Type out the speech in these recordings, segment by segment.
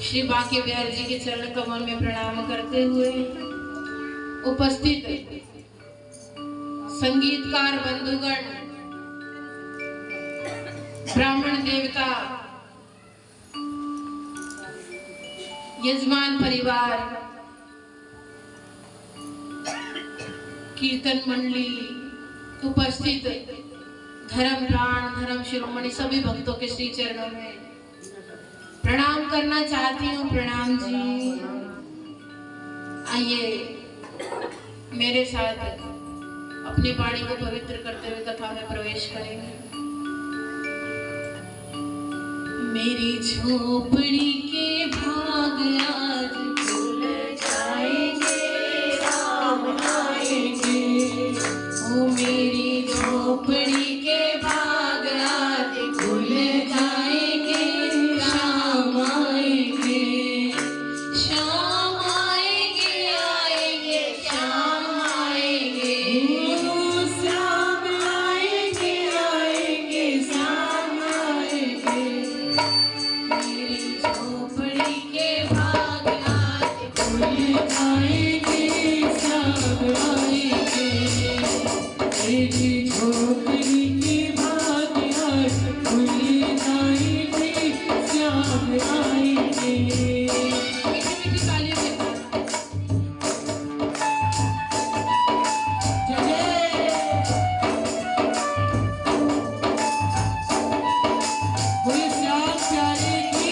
श्री बांके बिहारी जी के चरण कमल में प्रणाम करते हुए उपस्थित संगीतकार बंधुगण, ब्राह्मण देवता, यजमान परिवार, कीर्तन मंडली, उपस्थित धर्म प्राण, धर्म शिरोमणि सभी भक्तों के श्री चरणों में प्रणाम करना चाहती हूँ। प्रणाम जी। आइए मेरे साथ अपनी वाणी को पवित्र करते हुए कथा में प्रवेश करेंगे। मेरी झोपड़ी के भाग आज खुल जाएंगे, राम आएंगे। ओ मेरी झोपड़ी के भाग आज खुल जाएंगे, राम आएंगे। शाम आएंगे, आएंगे, शाम आएंगे, शाम आएंगे, आएंगे, शाम आएंगे। मेरी झोपड़ी के भाग आज खुल जाएंगे, शाम आएंगे। मेरी झोपड़ी के भाग आज खुल जाएंगे, शाम आएंगे। मीठी मीठी तालियों के साथ बोले श्याम प्यारे की।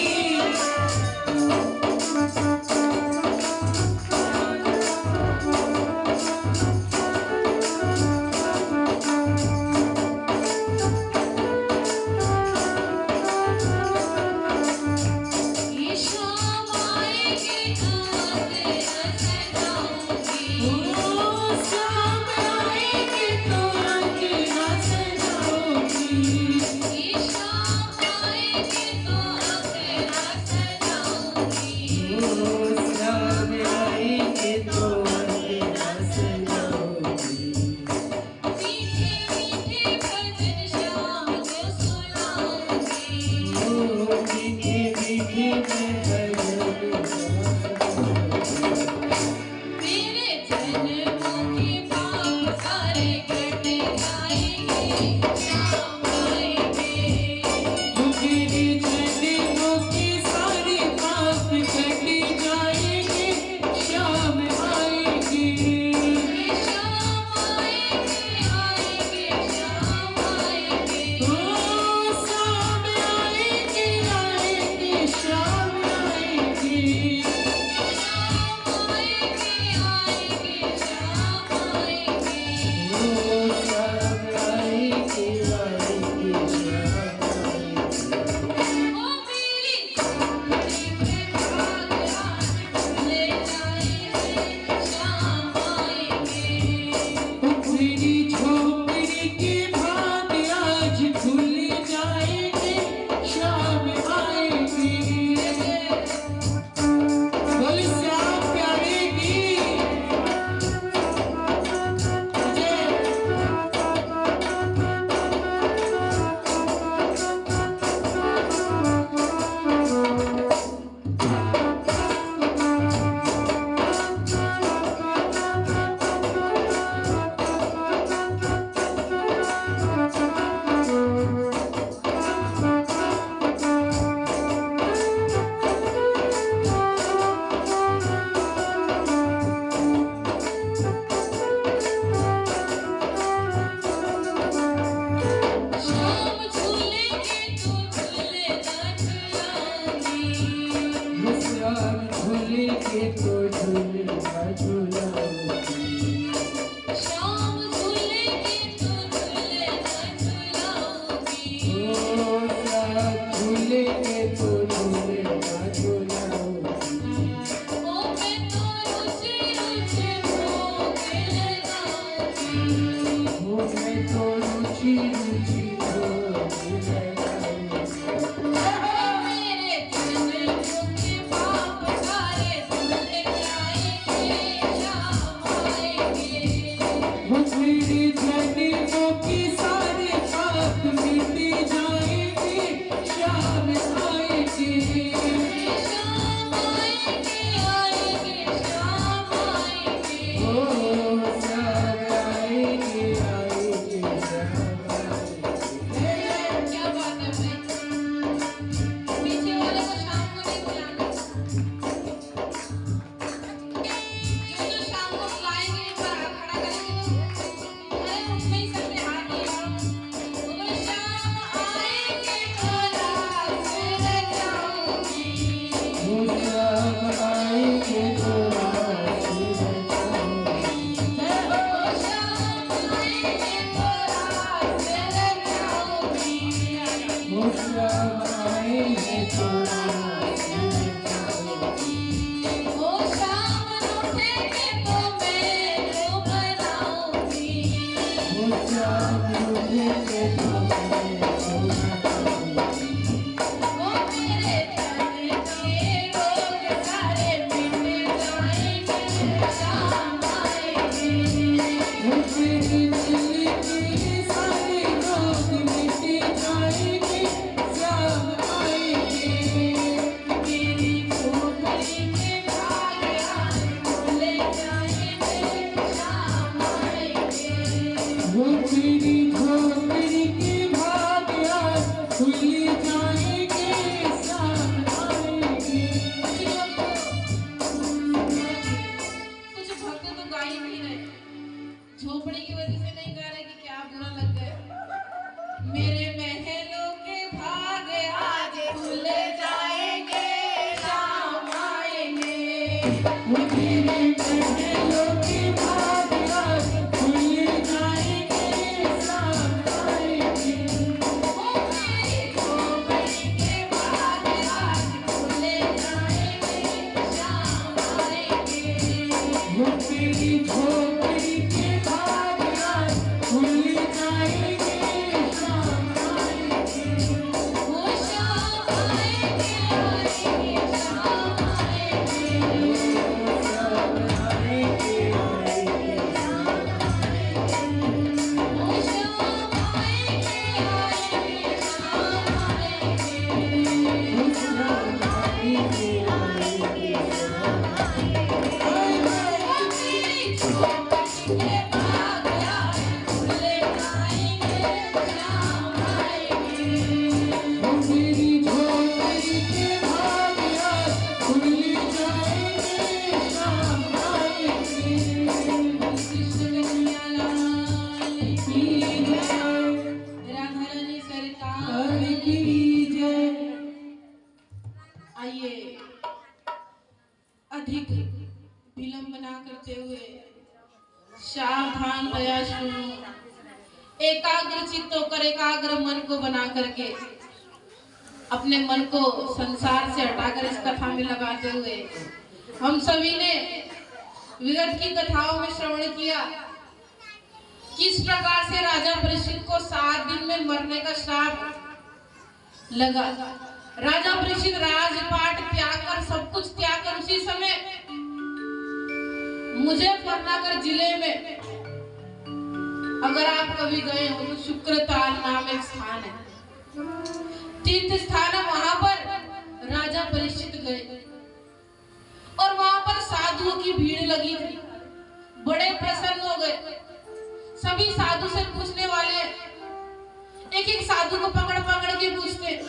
ये शाम आएगी तो तेरा सजाऊंगी, ओ शाम आएगी तो तेरा सजाऊंगी। ये शाम आएगी तो तेरा सजाऊंगी, ओ शाम आएगी तो तेरा सजाऊंगी। मीठे मीठे भजन शाम को सुनाऊंगी, ओ मीठे मीठे भजन। मेरे जन्मों के पाप सारे कट जाएंगे, शाम आएंगे। मेरे जन्मों के सारे पाप कट जाएंगे, शाम आएंगे। शाम आएंगे, आएंगे, शाम आएंगे, ओ शाम आएंगे, आएंगे, शाम आएंगे। शाम आएंगे, आएंगे, शाम आएंगे, ओ शाम आएंगे, आएंगे, शाम आएंगे। ओ मेरी झोपड़ी के भाग आज खुल जाएंगे, शाम आएंगे। ओ मेरी झोपड़ी के भाग आज खुल जाएंगे, शाम आएंगे। बोले श्याम प्यारे की। शाम झूलेंगे तो झूलेगा झूलाऊंगी, श्याम झूलेंगे तो झूलेगा झूलाऊंगी। शाम झूलेंगे तो झूलेगा झूलाऊंगी, ओ श्याम झूलेंगे तो झूलेगा झूलाऊंगी। ओ मैं तो रुचि रुचि भोग लगाऊंगी, ओ मैं तो रुचि रुचि भोग लगाऊंगी। मेरे जन्मों के पाप सारे धुल जाएंगे, शाम आएंगे। मेरे जन्मों के सारे पाप मिट जाएंगे, शाम आएंगे। अधिक विलंब न करते हुए सावधानतया सुनो, एकाग्र चित्त होकर एकाग्र मन को बना करके अपने मन को संसार से हटाकर इस कथा में लगाते हुए हम सभी ने विगत की कथाओं में श्रवण किया किस प्रकार से राजा परीक्षित को 7 दिन में मरने का श्राप लगा। राजा परीक्षित राजपाट त्याग कर सब कुछ त्याग कर उसी समय मुजफ्फरनगर जिले में, अगर आप कभी गए हो तो शुक्रताल नाम एक स्थान है, तीर्थ स्थान है, वहां पर राजा परीक्षित गए और वहां पर साधुओं की भीड़ लगी थी। बड़े प्रसन्न हो गए, सभी साधु से पूछने वाले एक एक साधु को पकड़ पकड़ के पूछते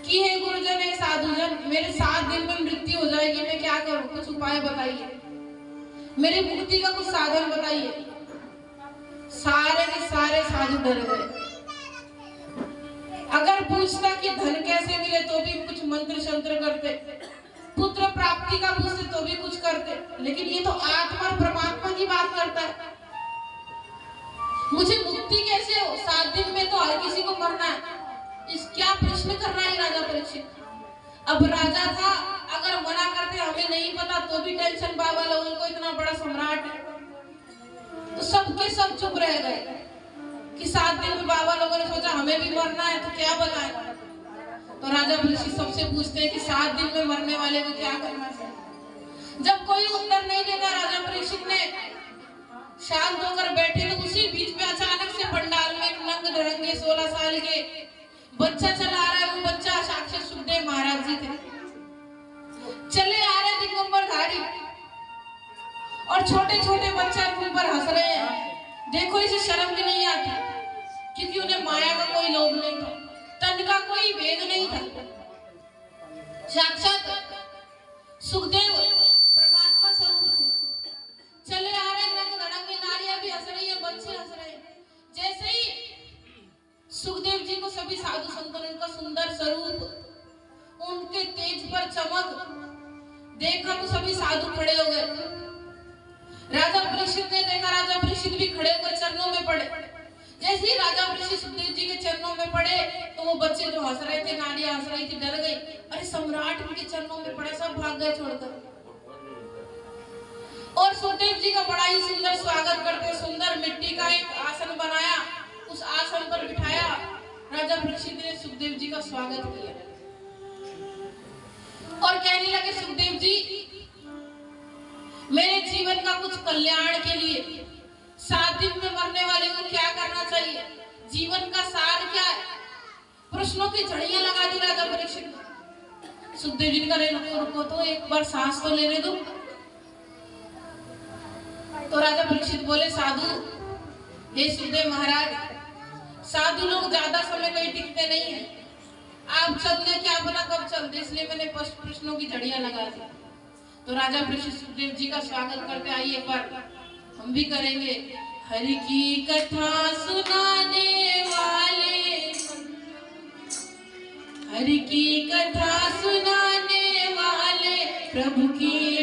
कि हे गुरुजन, हे साधुजन, मेरे 7 दिन में मृत्यु हो जाएगी, मैं क्या करूं, कुछ उपाय बताइए, मेरी मुक्ति का कुछ साधन बताइए। सारे के सारे साधु डर गए। अगर पूछता कि धन कैसे मिले तो भी कुछ मंत्र शंत्र करते, पुत्र प्राप्ति का पूछते तो भी कुछ करते, लेकिन ये तो आत्मा और परमात्मा की बात करता है। मुझे मुक्ति कैसे हो, 7 दिन में तो हर किसी को मरना है, इस क्या प्रश्न करना है राजा परीक्षित। अब राजा था, अगर मना करते हमें नहीं पता तो भी टेंशन, बाबा लोगों को इतना बड़ा सम्राट है, तो सबके सब चुप रह गए कि 7 दिन में बाबा लोगों ने सोचा हमें भी मरना है तो क्या बताएं। तो राजा परीक्षित सबसे पूछते हैं कि 7 दिन में मरने वाले को क्या करना चाहिए। जब कोई उत्तर नहीं देता, राजा परीक्षित ने शांत होकर बैठे, तो उसी बीच में अचानक से पंडाल में एक नंग धड़ंगे 16 साल के बच्चा चला आ रहा है। वो बच्चा साक्षात सुखदेव महाराज जी थे, चले आ रहे दिगंबरधारी, और छोटे छोटे बच्चे उन पर हंस रहे हैं। देखो इसे शर्म भी नहीं आती, क्योंकि उन्हें माया का कोई लोभ नहीं था, तन का कोई भेद नहीं था। साक्षात सुखदेव परमात्मा स्वरूप थे, चले आ रहे नंग धड़ंगे, नारियां भी हंस रही है, बच्चे हंस रहे हैं। जैसे ही सुखदेव जी को सभी साधु संतों ने उनका सुंदर स्वरूप, उनके तेज पर चमक देखा तो सभी साधु खड़े हो गए। राजा परीक्षित ने देखा, राजा परीक्षित भी खड़े होकर चरणों में पड़े। जैसे ही राजा परीक्षित सुखदेव जी के चरणों में पड़े तो वो बच्चे जो हंस रहे थे, नारियां हंस रही थी, डर गई। अरे सम्राट उनके चरणों में पड़े, सब भाग गए छोड़कर। और सुखदेव जी का बड़ा ही सुंदर स्वागत करते, सुंदर मिट्टी का एक आसन बनाया, उस आसन पर बिठाया। राजा परीक्षित ने सुखदेव जी का स्वागत किया और कहने लगे, सुखदेव जी, मेरे जीवन का कुछ कल्याण के लिए 7 दिन में मरने वाले को क्या करना चाहिए, जीवन का सार क्या है। प्रश्नों की झड़ियां लगा दी राजा परीक्षित। सुखदेव जी ने कहा, रुको तो एक बार सांस तो लेने दो। तो राजा परीक्षित बोले, साधु, हे सुखदेव महाराज, साधु लोग ज्यादा समय कहीं टिकते नहीं है, आप चलते क्या पता कब चलते, इसलिए मैंने प्रश्नों की झड़ियां लगा दी। तो राजा परीक्षित सुखदेव जी का स्वागत करते, आइए एक बार हम भी करेंगे। हरि की कथा सुनाने वाले, हरि की कथा सुनाने वाले, प्रभु की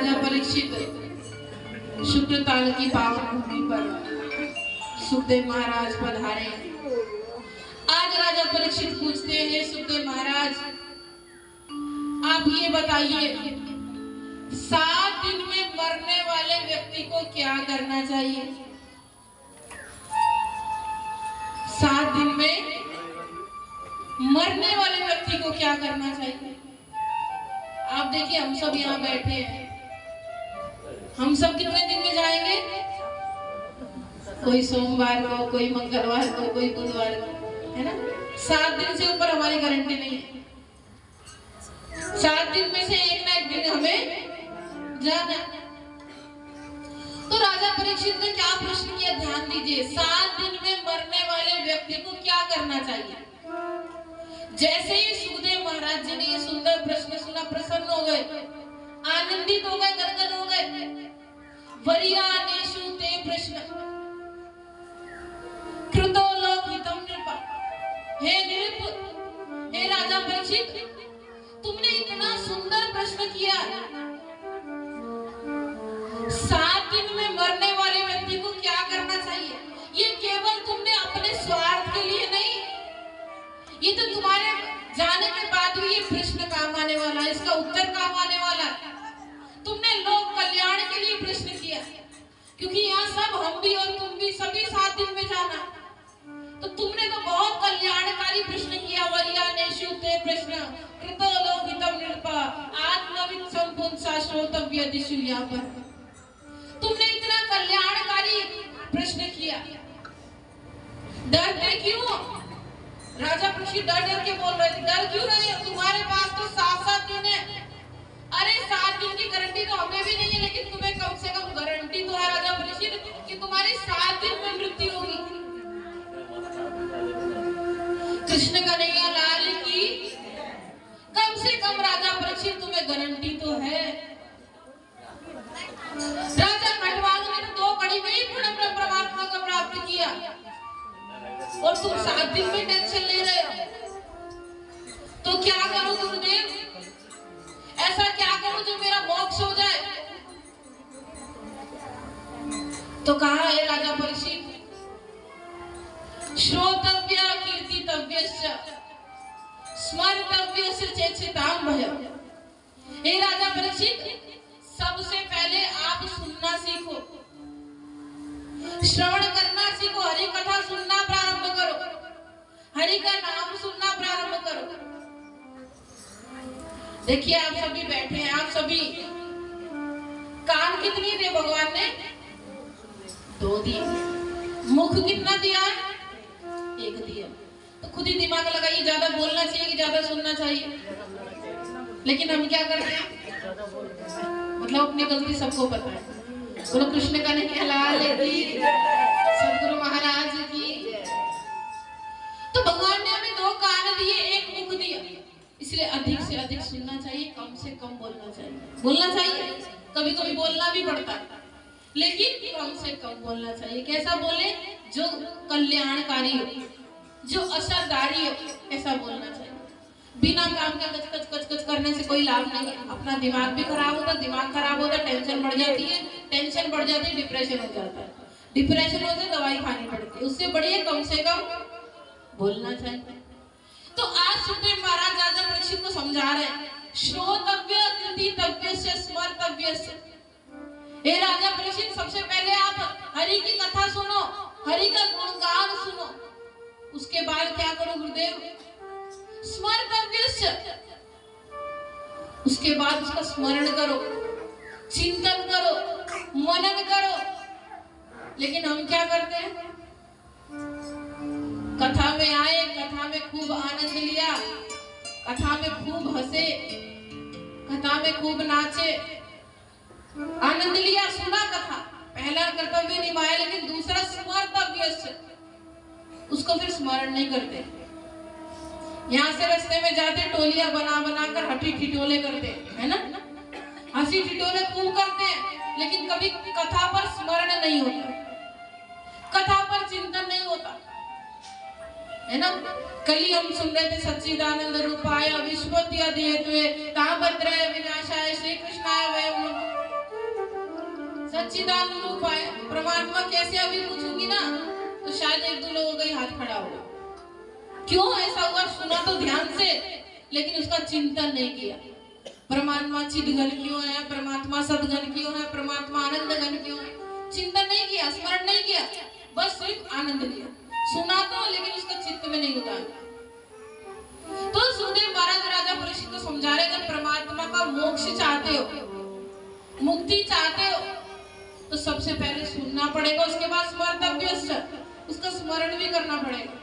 राजा परीक्षित शुक्रताल की पावन भूमि पर सुखदेव महाराज पधारे। आज राजा परीक्षित पूछते हैं, सुखदेव महाराज आप ये बताइए, 7 दिन में मरने वाले व्यक्ति को क्या करना चाहिए? 7 दिन में मरने वाले व्यक्ति को क्या करना चाहिए? आप देखिए, हम सब यहाँ बैठे हैं, हम सब कितने दिन में जाएंगे? कोई सोमवार को, कोई मंगलवार को, कोई बुधवार को, है ना? 7 दिन से ऊपर हमारी गारंटी नहीं है। 7 दिन में से एक ना एक दिन हमें जाना। तो राजा परीक्षित ने क्या प्रश्न किया, ध्यान दीजिए। 7 दिन में मरने वाले व्यक्ति को क्या करना चाहिए? जैसे ही सुखदेव महाराज जी ने ये सुंदर प्रश्न सुना, प्रसन्न हो गए, आनंदित हो गए, गदगद हो गए। वरीयानेषु ते प्रश्न कृतो लोकहितं नृप। हे नृप, हे राजा परीक्षित, तुमने इतना सुंदर प्रश्न किया। 7 दिन में मरने वाले व्यक्ति को क्या करना चाहिए? ये केवल तुमने अपने स्वार्थ के लिए नहीं, ये तो तुम्हारे जाने के बाद भी ये प्रश्न काम आने वाला है, इसका उत्तर काम आने वाला है। तुमने लोक कल्याण के लिए प्रश्न किया, क्योंकि यहाँ सब, हम भी और तुम भी, सभी 7 दिन में जाना। तो तुमने तो बहुत कल्याणकारी प्रश्न किया। वरीयानेषु ते प्रश्न कृतो लोकहितं नृप आत्मवित् सम्पुंसा श्रोतव्यदिषु। यहाँ पर तुमने इतना कल्याणकारी प्रश्न किया, डरते क्यों? राजा परीक्षित डर डर के बोल रहे थे। डर क्यों रहे? तुम्हारे पास तो 7 दिन है। अरे 7 दिन की गारंटी तो हमें भी नहीं है, लेकिन तुम्हें कम से कम गारंटी तो है राजा परीक्षित कि तुम्हारी 7 दिन में मृत्यु होगी। कृष्ण कन्हैया लाल की कम से कम राजा परीक्षित तुम्हें गारंटी तो है। राजा खंडवाल ने तो 2 कड़ी में ही पूर्ण परमात्मा को प्राप्त किया, और तुम 7 दिन में टेंशन ले रहे हो। तो क्या करो गुरुदेव? ऐसा क्या करो जो मेरा मोक्ष हो जाए? तो कहा, हे राजा परीक्षित, श्रोतव्य कीर्तितव्यश्च स्मर्तव्यस्य चेततां भयम्। हे राजा परीक्षित, सबसे पहले आप सुनना सीखो, श्रवण करना सीखो, हरि कथा सुनना प्रारंभ करो, हरि का नाम सुनना प्रारंभ करो। देखिए, आप सभी बैठे हैं, आप सभी, कान कितनी दिए भगवान ने? 2 दिए। मुख कितना दिया है? 1 दिया। तो खुद ही दिमाग लगाइए, ज्यादा बोलना चाहिए कि ज्यादा सुनना चाहिए? लेकिन हम क्या करते हैं? मतलब अपनी गलती सबको पता है। बोलो कृष्ण कन्हैया लाल की, सदगुरु महाराज की। तो भगवान ने हमें 2 कान दिए, 1 मुख दिया, इसलिए अधिक से अधिक सुनना चाहिए, कम से कम बोलना चाहिए। बोलना चाहिए, कभी कभी बोलना भी पड़ता है, लेकिन कम से कम बोलना चाहिए। कैसा बोले? जो कल्याणकारी हो, जो असरदारी हो, ऐसा बोलना चाहिए। बिना काम का कच कच कच कच करने से कोई लाभ नहीं है। अपना दिमाग भी खराब होता, दिमाग खराब होता, टेंशन बढ़ जाती है, टेंशन बढ़ जाती है, डिप्रेशन हो जाता है, डिप्रेशन होता है, दवाई खानी पड़ती है। उससे बढ़िया कम से कम बोलना चाहिए। तो आज सुखदेव महाराज राजा परीक्षित को समझा रहे हैं, श्रोतव्य कीर्तितव्यस्य स्मर्तव्यस्य। हे राजा परीक्षित, सबसे पहले आप हरि की कथा सुनो, हरि का गुणगान सुनो, उसके बाद क्या करो गुरुदेव? स्मर्तव्यस्य, उसके बाद उसका स्मरण करो, चिंतन करो, मनन करो। लेकिन हम क्या करते हैं? कथा में आए, कथा में खूब आनंद लिया, कथा में खूब हंसे, कथा में खूब नाचे, आनंद लिया, सुना कथा, पहला कर्तव्य निभाया, लेकिन दूसरा स्मर्तव्यस्य, उसको फिर स्मरण नहीं करते। यहाँ से रास्ते में जाते टोलियां बना बना कर हंसी ठिठोले करते, है ना? हंसी ठिठोले खूब करते हैं, लेकिन कभी कथा पर स्मरण नहीं होता, कथा पर चिंतन नहीं होता, है ना? कल ही हम सुन रहे थे, सच्चिदानंद रूपाय विश्वोत्पत्ति हेतुवे तापत्रय विनाशाय श्री कृष्णाय वयं नमः। सच्चिदानंद रूप है परमात्मा कैसे, अभी पूछूंगी ना तो शायद एक दो लोगों का ही हाथ खड़ा होगा। क्यों ऐसा हुआ सुना तो ध्यान से, लेकिन उसका चिंतन नहीं किया। परमात्मा चिदघन क्यों है, परमात्मा सदघन क्यों है, परमात्मा आनंद घन क्यों है, चिंतन नहीं किया, स्मरण नहीं किया, बस सिर्फ आनंद लिया। सुना तो लेकिन उसका चित्त में नहीं उतारा। तो सुखदेव महाराज राजा परीक्षित को समझा रहे, अगर परमात्मा का मोक्ष चाहते हो, मुक्ति चाहते हो, तो सबसे पहले सुनना पड़ेगा, उसके बाद स्मर्तव्य, उसका स्मरण भी करना पड़ेगा।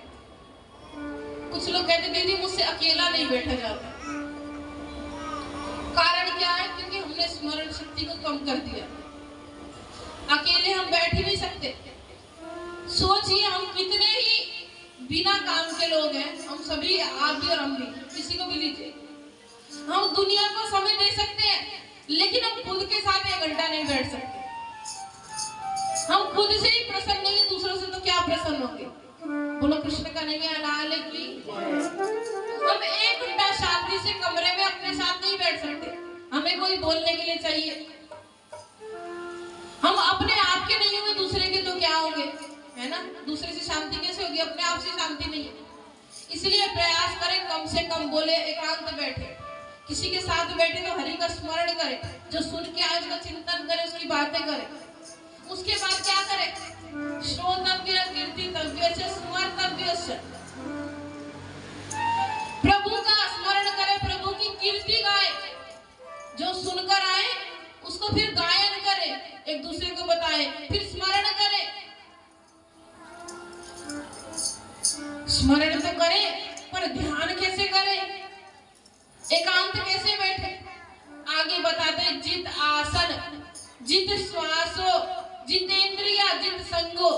कुछ लोग कहते दीदी मुझसे अकेला नहीं बैठा जाता। कारण क्या है? क्योंकि हमने स्मरण शक्ति को कम कर दिया। अकेले हम बैठ ही नहीं सकते। सोचिए हम कितने ही बिना काम के लोग हैं, हम सभी, आप भी और हम भी, किसी को भी लीजिए। हम दुनिया को समय दे सकते हैं, लेकिन हम खुद के साथ 1 घंटा नहीं बैठ सकते। हम खुद से ही प्रसन्न नहीं, दूसरों से तो क्या प्रसन्न होंगे। बोलो कृष्ण का नहीं लाल की। हम 1 घंटा शांति से कमरे में अपने साथ नहीं बैठ सकते, हमें कोई बोलने के लिए चाहिए। हम अपने आप के नहीं होंगे, दूसरे के तो क्या होंगे, है ना। दूसरे से शांति कैसे होगी, अपने आप से शांति नहीं है। इसलिए प्रयास करें कम से कम बोले, एकांत बैठे, किसी के साथ बैठे तो हरि का स्मरण करें, जो सुन के आए उसका चिंतन करें, उसकी बातें करें। उसके बाद क्या करें? श्रोतव्य कीर्तितव्य च स्मर्तव्य च। प्रभु का स्मरण करें, प्रभु की कीर्ति गाए, जो सुनकर आए उसको फिर गायन करें, एक दूसरे को बताए, फिर स्मरण करें। स्मरण तो करें, पर ध्यान कैसे करें, एकांत कैसे बैठे? आगे बताते हैं, जित आसन, जित श्वासो, जितेंद्रिया, जित संगो।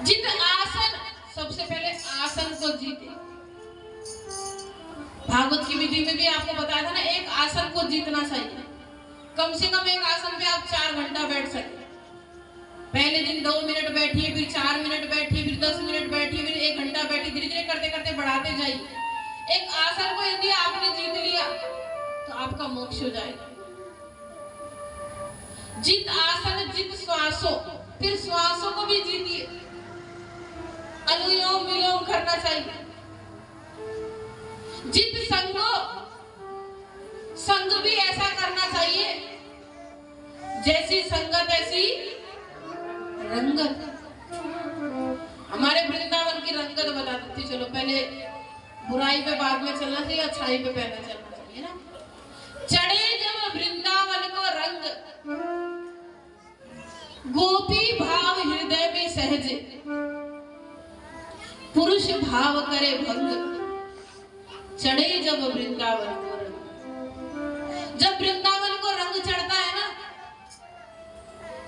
जित आसन, सबसे पहले आसन को जीते। भागवत की विधि में भी आपको बताया था ना, एक आसन को जीतना चाहिए। कम से कम एक आसन पे आप 4 घंटा बैठ सकते। पहले दिन 2 मिनट बैठिए, फिर 4 मिनट बैठिए, फिर 10 मिनट बैठिए, फिर 1 घंटा बैठिए, धीरे धीरे करते करते बढ़ाते जाइए। एक आसन को यदि आपने जीत लिया तो आपका मोक्ष हो जाएगा। जित आसन, जित श्वासों, फिर श्वासों को भी जीतिए। अनुलोम विलोम करना चाहिए। जित संगो, संग भी ऐसा करना चाहिए, जैसी संगत ऐसी रंगत। हमारे वृंदावन की रंगत बता देती। चलो पहले बुराई पे बाद में चलना चाहिए, अच्छाई पे पहले चलना चाहिए ना। चढ़े जब वृंदावन को रंग, गोपी भाव हृदय में सहजे, पुरुष भाव करे भंग। चढ़े जब वृंदावन को रंग, जब वृंदावन को रंग चढ़ता है ना,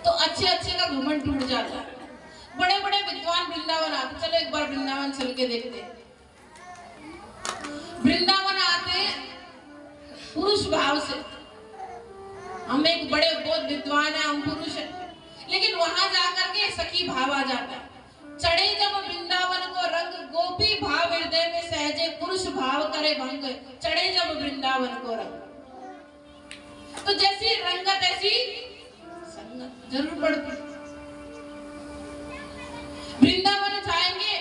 तो अच्छे अच्छे का घमंड टूट जाता है। बड़े बड़े विद्वान वृंदावन आते, चलो एक बार वृंदावन चल के देखते हैं। वृंदावन आते पुरुष भाव से, हम एक बड़े बहुत विद्वान है, हम पुरुष है, लेकिन वहां जाकर के सखी भाव आ जाता है। चढ़े जब वृंदावन को रंग, गोपी भाव हृदय में सहजे, पुरुष भाव करे भंग। चढ़े जब वृंदावन को रंग, तो जैसी रंगत ऐसी संगत जरूर पड़ती। वृंदावन जाएंगे,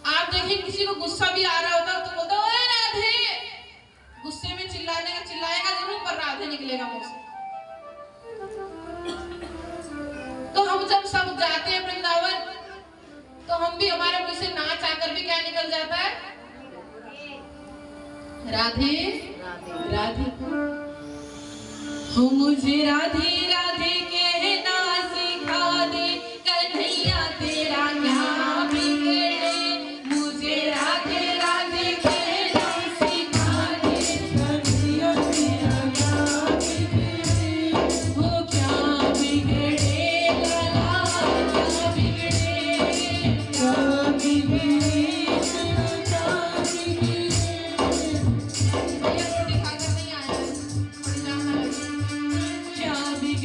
आप देखिए किसी को गुस्सा भी आ रहा होता तो बोलता ओए राधे, गुस्से में चिल्लाएगा जरूर, पर राधे निकलेगा मुंह से। तो हम जब सब जाते हैं वृंदावन, तो हम भी, हमारे मुंह से नाच आकर भी क्या निकल जाता है? राधे राधे। हो मुझे राधे राधे कहना सिखा दे, कन्हैया तेरा क्या बिगड़े। मुझे राधे राधे कहना सिखा दे, कन्हैया तेरा क्या बिगड़े। हो क्या बिगड़े लला, क्या बिगड़े, क्या बिगड़े, क्या बिगड़े।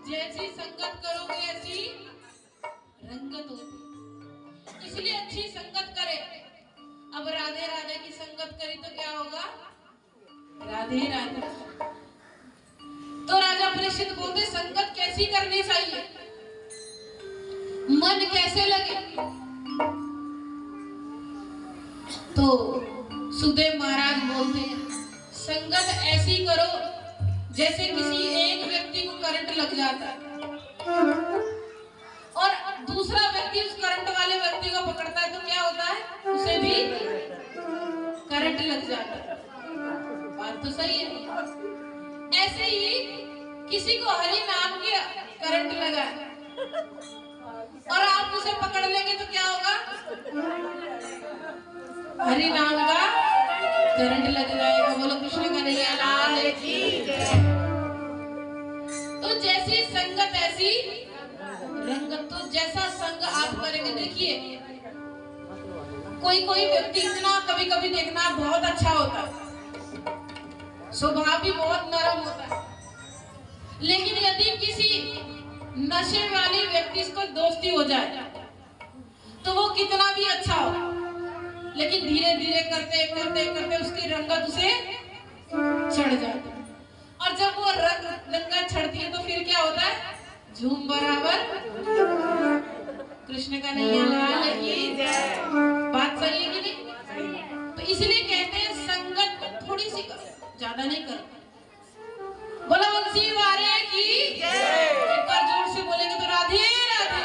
जैसी संगत करोगे ऐसी रंगत होती, इसलिए अच्छी संगत करे। अब राधे राधे की संगत करी तो क्या होगा? राधे राधे। तो राजा परीक्षित बोलते संगत कैसी करनी चाहिए, मन कैसे लगे? तो सुखदेव महाराज बोलते हैं संगत ऐसी करो जैसे किसी एक व्यक्ति को करंट लग जाता है और दूसरा व्यक्ति उस करंट वाले व्यक्ति को पकड़ता है तो क्या होता है? उसे भी करंट लग जाता है। बात तो सही है। ऐसे ही किसी को हरि नाम की करंट लगा और आप उसे पकड़ लेंगे तो क्या होगा? हरि नाम का करंट लग जाएगा। बोलो कृष्ण कन्हैया लाल की जय। तो जैसी संगत ऐसी रंगत। तो जैसा संग आप करेंगे, देखिए कोई कोई व्यक्ति इतना कभी कभी देखना बहुत अच्छा होता है, स्वभाव भी बहुत नरम होता है, लेकिन यदि किसी नशे वाली व्यक्ति को दोस्ती हो जाए तो वो कितना भी अच्छा हो, लेकिन धीरे धीरे करते करते करते उसकी रंगत उसे चढ़ जाती है। और जब वो रंगत चढ़ती है तो फिर क्या होता है? झूम बराबर कृष्ण का नैया लाल की जय। बात सही है कि नहीं? तो इसलिए कहते हैं संगत थोड़ी सी करो, ज्यादा नहीं करो। बोला वंशी वारे की जय। एक बार जोर से बोलेंगे तो राधे राधे।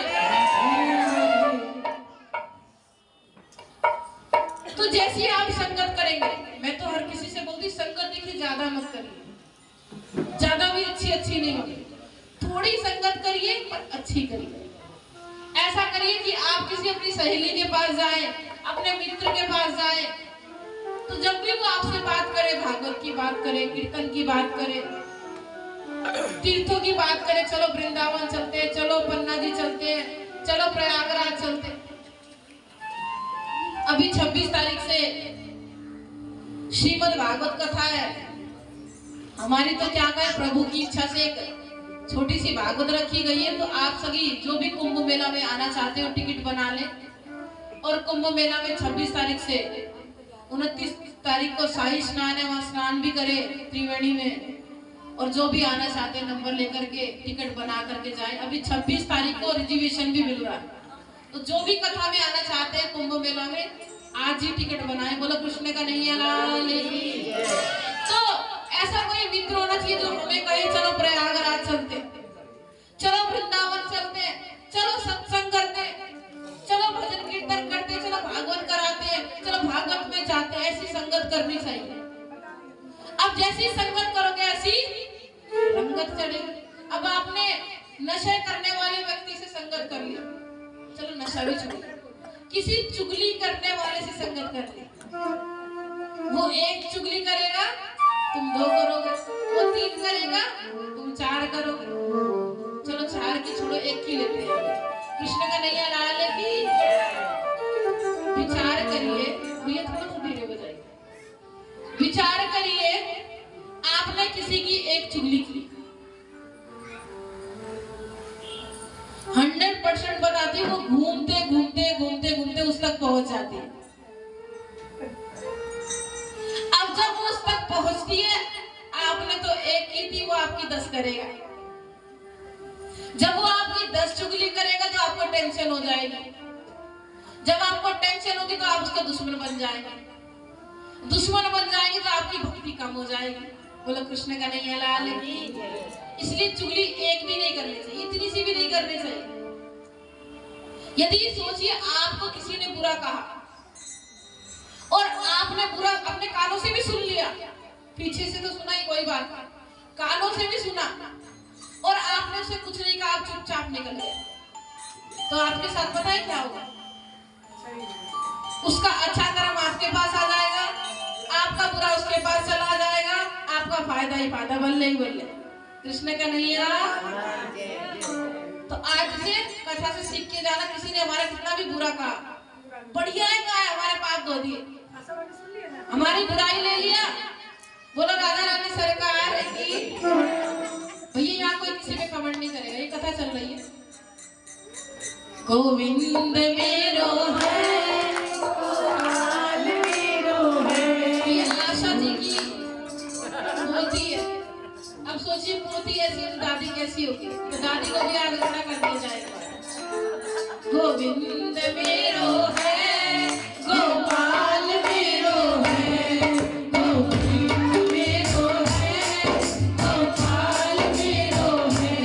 तो जैसी आप संगत करेंगे, मैं तो हर किसी से बोलती संगत देखिए ज्यादा मत करिए, ज्यादा भी अच्छी नहीं होगी, थोड़ी संगत करिए पर अच्छी करिए। ऐसा करिए कि आप किसी अपनी सहेली के पास जाएं, अपने मित्र के पास जाएं, तो जब भी वो आपसे बात करे, भागवत की बात करे, कीर्तन की बात करे, तीर्थों की बात करे, चलो वृंदावन चलते हैं, चलो पन्ना जी चलते हैं, चलो प्रयागराज चलते हैं। अभी 26 तारीख से श्रीमद् भागवत कथा है। हमारी तो क्या कहे, प्रभु की इच्छा से एक छोटी सी भागवत रखी गई है। तो आप सभी जो भी कुंभ मेला में आना चाहते हो टिकट बना लें। और कुंभ मेला में 26 तारीख से 29 तारीख को शाही स्नान है, वहां स्नान भी करे त्रिवेणी में। और जो भी आना चाहते हैं नंबर लेकर के टिकट बना करके जाए। अभी 26 तारीख को रिजर्वेशन भी मिल रहा है, तो जो भी कथा में आना चाहते हैं कुंभ मेला में आज ही टिकट बनाए। बोलो कृष्ण का नैया लाल की जय। तो ऐसा कोई मित्र होना चाहिए जो हमें कहे चलो प्रयागराज चलते, चलो वृंदावन चलते, चलो सत्संग करते, चलो भजन कीर्तन करते, चलो भागवत कराते, चलो भागवत में जाते। ऐसी संगत करनी चाहिए। अब जैसी संगत करोगे ऐसी रंगत चढ़ेगी। अब आपने नशे करने वाले व्यक्ति से संगत कर लिया, चलो नशा भी छूट। किसी चुगली करने वाले से संगत कर ली, वो एक चुगली करेगा तुम 2 करोगे, वो 3 करेगा तुम 4 करोगे। चलो 4 की छोड़ो, 1 की लेते हैं। कृष्ण का नैया लाल की विचार करिए, भैया थोड़ा सा धीरे बजाइए। विचार करिए आपने किसी की एक चुगली की, 100% बताती हूँ वो घूमते घूमते घूमते घूमते उस तक पहुंच जाती है। अब जब वो उस तक पहुंचती है, आपने तो एक की थी, वो आपकी 10 करेगा। जब वो आपकी 10 चुगली करेगा तो आपको टेंशन हो जाएगी। जब आपको टेंशन होगी तो आप उसका दुश्मन बन जाएंगे। दुश्मन बन जाएंगे तो आपकी भक्ति कम हो जाएगी। बोलो कृष्ण का नहीं है लाल की। इसलिए चुगली एक भी नहीं करनी चाहिए, इतनी सी भी नहीं करनी चाहिए। यदि सोचिए आपको किसी ने बुरा कहा और आपने बुरा अपने कानों से भी सुन लिया, पीछे से तो सुना ही कोई बात, कानों से भी सुना और आपने उसे कुछ नहीं कहा, आप चुपचाप निकल गए, तो आपके साथ पता है क्या होगा? उसका अच्छा कर्म आपके पास आ जाएगा, आपका बुरा उसके पास चला जाएगा, आपका फायदा ही फायदा, बल्ले ही बल्ले। कृष्ण का नहीं है। तो आज से कथा से सीख के जाना, किसी ने हमारा कितना भी बुरा कहा, बढ़िया है कहा, हमारे पाप धो दिए, हमारी बुराई ले लिया, बोलो राधा रानी सरकार की। भैया यहाँ कोई किसी पे कमेंट नहीं करेगा, ये कथा चल रही है। गोविंद मेरो है, गोपाल मेरो है। ये आशा जी की पोती है। अब सोचिए पोती ऐसी तो दादी कैसी होगी, तो दादी को भी आगे खड़ा कर दिया जाएगा। गोविंद मेरो है, गोपाल मेरो है, गोविंद मेरो है, गोपाल मेरो है,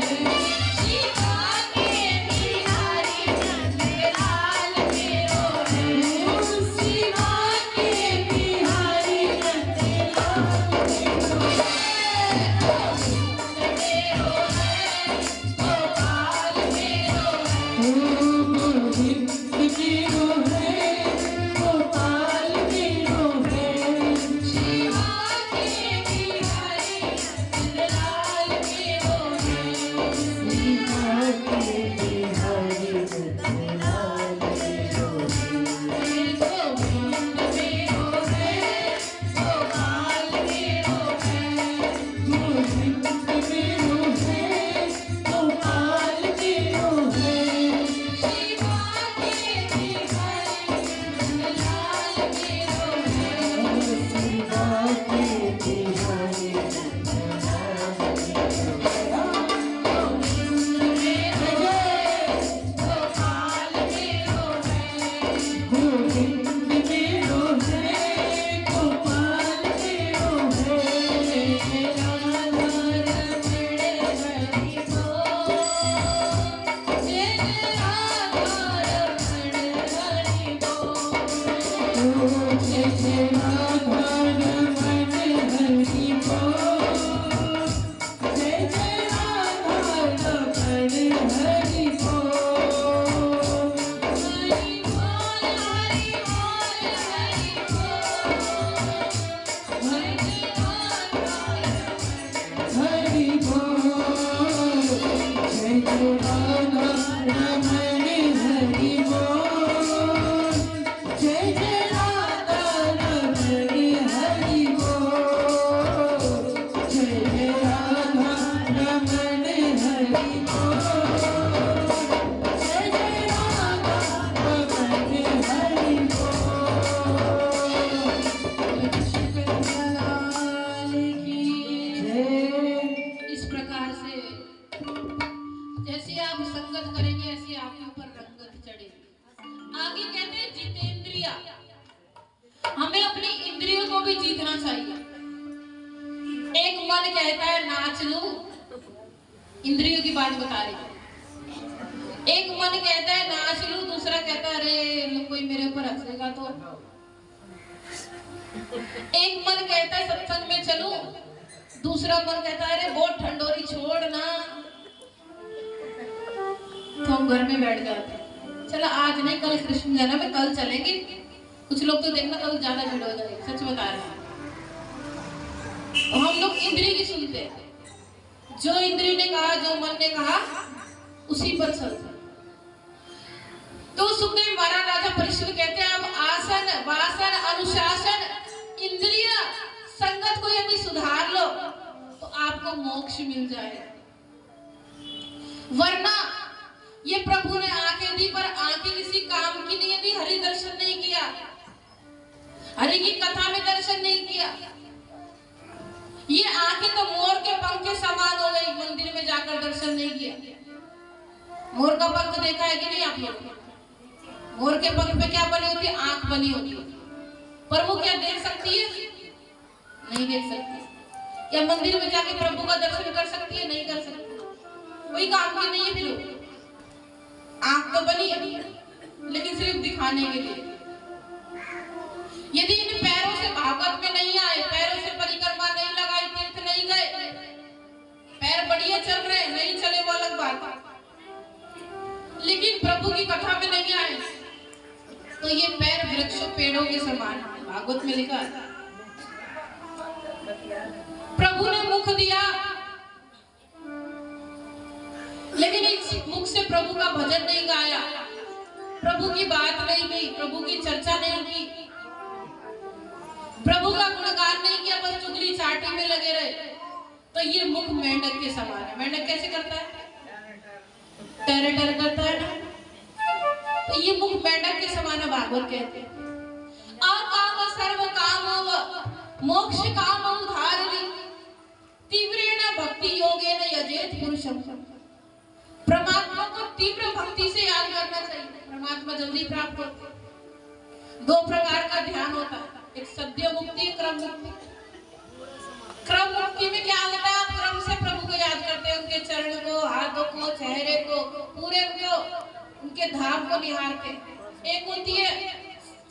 शिवा के बिहारी नंदलाल मेरो है, शिवा के बिहारी नंदलाल मेरो है, गोविंद मेरो है, गोपाल मेरो हमें अपनी इंद्रियों को भी जीतना चाहिए। एक मन कहता है नाच लूं, इंद्रियों की बात बता रही। एक मन कहता है नाच लूं, दूसरा कहता है अरे कोई मेरे ऊपर हंसेगा तो। एक मन कहता है सत्संग में चलूं, दूसरा मन कहता है अरे बहुत ठंडोरी छोड़ ना, तो हम घर में बैठ जाते हैं। चलो आज नहीं, कल कृष्ण जन्म है, कल चलेंगे। कुछ लोग तो देखना कल ज्यादा भीड़ हो जाएगी, सच बता रहे हैं। और हम लोग इंद्री की सुनते हैं, जो इंद्री ने कहा, जो मन ने कहा, उसी पर चलते। तो सुखदेव महाराज राजा परीक्षित कहते हैं अब आसन, वासन, अनुशासन, इंद्रिय, संगत को यदि सुधार लो मोक्ष मिल जाए। वरना ये प्रभु ने आंखें दी पर आंखें किसी काम की नहीं दी, हरि दर्शन नहीं किया, हरि की कथा में दर्शन नहीं किया। ये आंखें तो मोर के पंख के समान हो गई, मंदिर में जाकर दर्शन नहीं किया। मोर का पंख देखा है कि नहीं आप लोग? मोर के पंख पे क्या बनी होती है? आंख बनी होती है। पर वो क्या देख सकती है? नहीं देख सकती। या मंदिर में जाके प्रभु का दर्शन कर सकती है? नहीं कर सकती। कोई काम की नहीं है। फिर आंख तो बनी है लेकिन सिर्फ दिखाने के लिए। यदि इन पैरों से भागवत में नहीं आए, पैरों से परिक्रमा नहीं लगाई, तीर्थ नहीं गए, पैर बढ़िया चल रहे, नहीं चले वो अलग बात है, लेकिन प्रभु की कथा में नहीं आए तो ये पैर वृक्षों पेड़ों के समान है। भागवत में लिखा है प्रभु ने मुख दिया लेकिन इस मुख से प्रभु का भजन नहीं गाया, प्रभु की बात नहीं की, प्रभु की चर्चा नहीं की, प्रभु का गुणगान नहीं किया, बस चुगली चाटी में लगे रहे, तो ये मुख मेंढक के समान है। मेंढक कैसे करता है? टर टर करता है ना, तो ये मुख मेंढक के समान है। भागवत कहते हैं अकाम सर्व काम मोक्ष काम उधारणी तीव्रेण भक्ति योगेन यजेत पुरुषम। परमात्मा को तीव्र भक्ति से याद करना चाहिए, परमात्मा जल्दी प्राप्त होते हैं। दो प्रकार का ध्यान होता है, एक सद्य मुक्ति, क्रम मुक्ति। क्रम मुक्ति में क्या होता है? आप क्रम से प्रभु को याद करते हैं, उनके चरण को, हाथों को, चेहरे को, पूरे उनके धाम को निहारते। एक होती है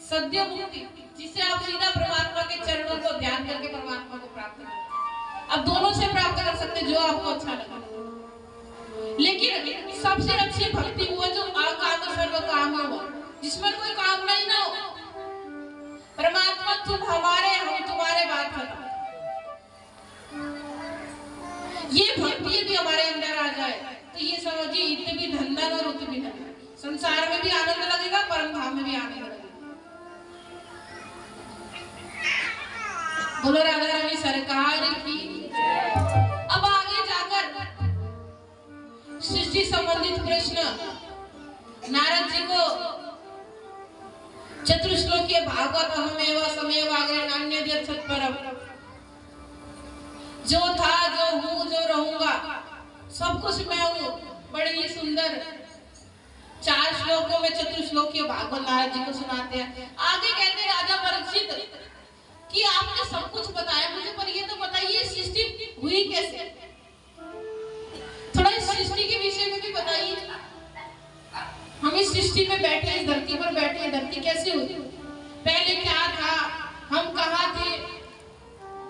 सद्य मुक्ति जिससे आप सीधा परमात्मा के चरणों को ध्यान करके परमात्मा को प्राप्त करते। अब दोनों से प्राप्त कर सकते जो आपको अच्छा लगे, लेकिन सबसे अच्छी भक्ति वो जो अकाम सर्व काम हो, जिसमें कोई काम नहीं ना हो। परमात्मा तुम हमारे, हम तुम्हारे बात करते। ये भक्ति यदि हमारे अंदर आ जाए तो ये समझिए इतने भी धंधन और उतने भी धंधन, संसार में भी आनंद लगेगा, परम धाम में भी आनंद लगेगा। बोलो राधा रानी सरकार की। अब आगे जाकर सृष्टि संबंधित प्रश्न नारद जी को चतुश्लोकीय भागवत अहमेव समेव आग्रे नान्यद्य सत्परम, जो था, जो हूँ, जो रहूंगा, सब कुछ मैं हूँ। बड़े ही सुंदर 4 श्लोकों में चतुश्लोकीय भागवत नारद जी को सुनाते हैं। आगे कहते हैं राजा परीक्षित कि आपने सब कुछ बताया मुझे, पर ये तो बताइए सृष्टि हुई कैसे? थोड़ा इस सृष्टि के विषय में भी बताइए। हम इस सृष्टि में बैठे, इस धरती पर बैठे, धरती कैसे हुई? पहले क्या था? हम कहाँ थे?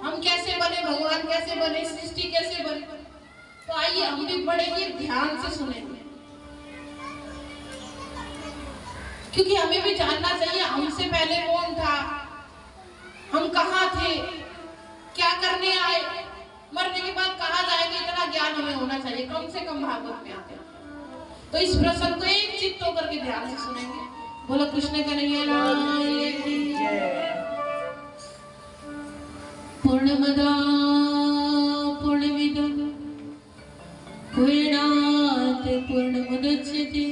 हम कैसे बने? भगवान कैसे बने? सृष्टि कैसे बनी? तो आइए हम भी पढ़ेंगे, ध्यान से सुनेंगे, क्योंकि हमें भी जानना चाहिए हमसे पहले कौन था, हम कहाँ थे, क्या करने आए, मरने के बाद कहाँ जाएंगे, इतना ज्ञान हमें होना चाहिए। कम से कम भागवत में आते हैं तो इस प्रसंग को एक चित्त होकर के ध्यान से सुनेंगे। बोलो कृष्ण कन्हैया लाल की जय। पूर्णमदा पूर्णमिदं पूर्णात् पूर्णमुदच्यते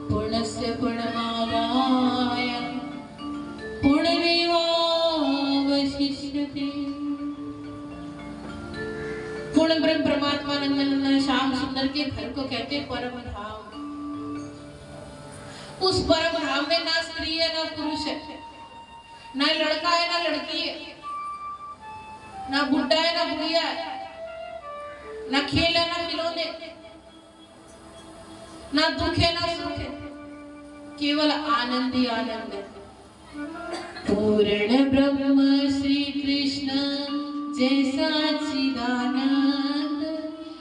पूर्णस्य पूर्णमादाय पूर्णमेवावशिष्यते। पूर्ण ब्रह्म परमात्मा नंदन श्याम सुंदर के घर को कहते परम धाम। उस परम धाम में ना स्त्री है ना पुरुष है, ना लड़का है ना लड़की है, ना बुढ़ा है ना बुढ़िया है, ना खेल है ना खिलौने, ना दुख है ना सुख है, केवल आनंद ही आनंद है। पूर्ण ब्रह्म श्री कृष्ण जैसा चिदानंद।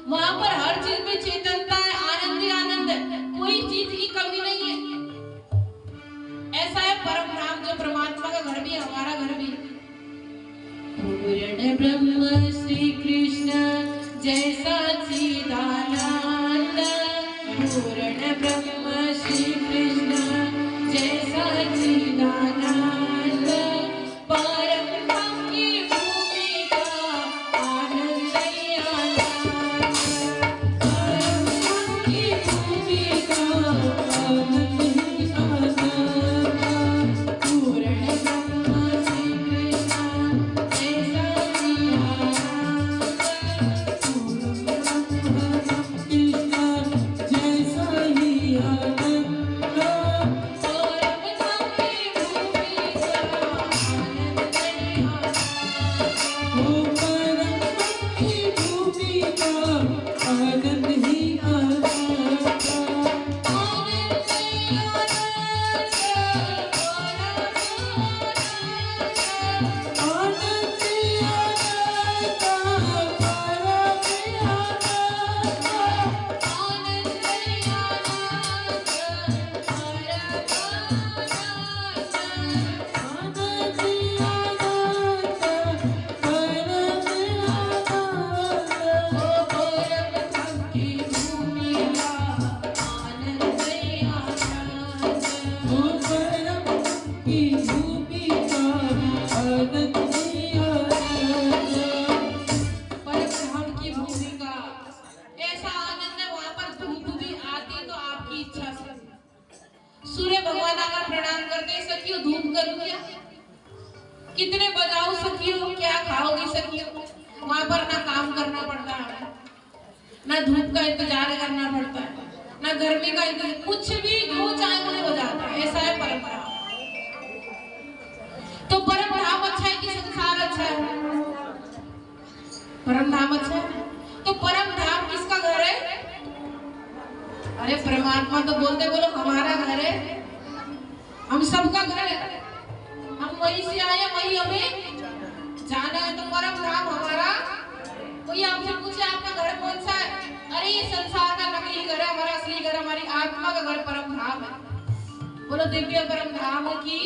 वहां पर हर चीज में चेतनता है, आनंद ही आनंद है, कोई चीज की कमी नहीं है। ऐसा है परम धाम जो परमात्मा का घर भी है, हमारा घर भी है। पूर्ण ब्रह्म श्री कृष्ण जैसा चिदानंद। पूर्ण ब्रह्म श्री कृष्ण जैसा चिदानंद। परम धाम की भूमि का आनंद कितने बजाओ सखियों, क्या खाओगी सखियों। वहां पर ना काम करना पड़ता है, ना धूप का इंतजार करना पड़ता है, ना गर्मी का इंतजार, कुछ भी जो चाहे वो हो जाता है। ऐसा है परम धाम। तो परम धाम अच्छा है कि संसार अच्छा है? परम धाम अच्छा है। तो परम धाम किसका घर है? अरे परमात्मा तो बोलते बोलो हमारा घर है, हम सबका घर है, हम वहीं से आए, वहीं हमें जाना है। तो परम धाम हमारा। कोई आपसे पूछे आपका घर कौन सा है? अरे ये संसार का नकली घर है, हमारा असली घर हमारी आत्मा का घर परम धाम है। बोलो दिव्य परम धाम की।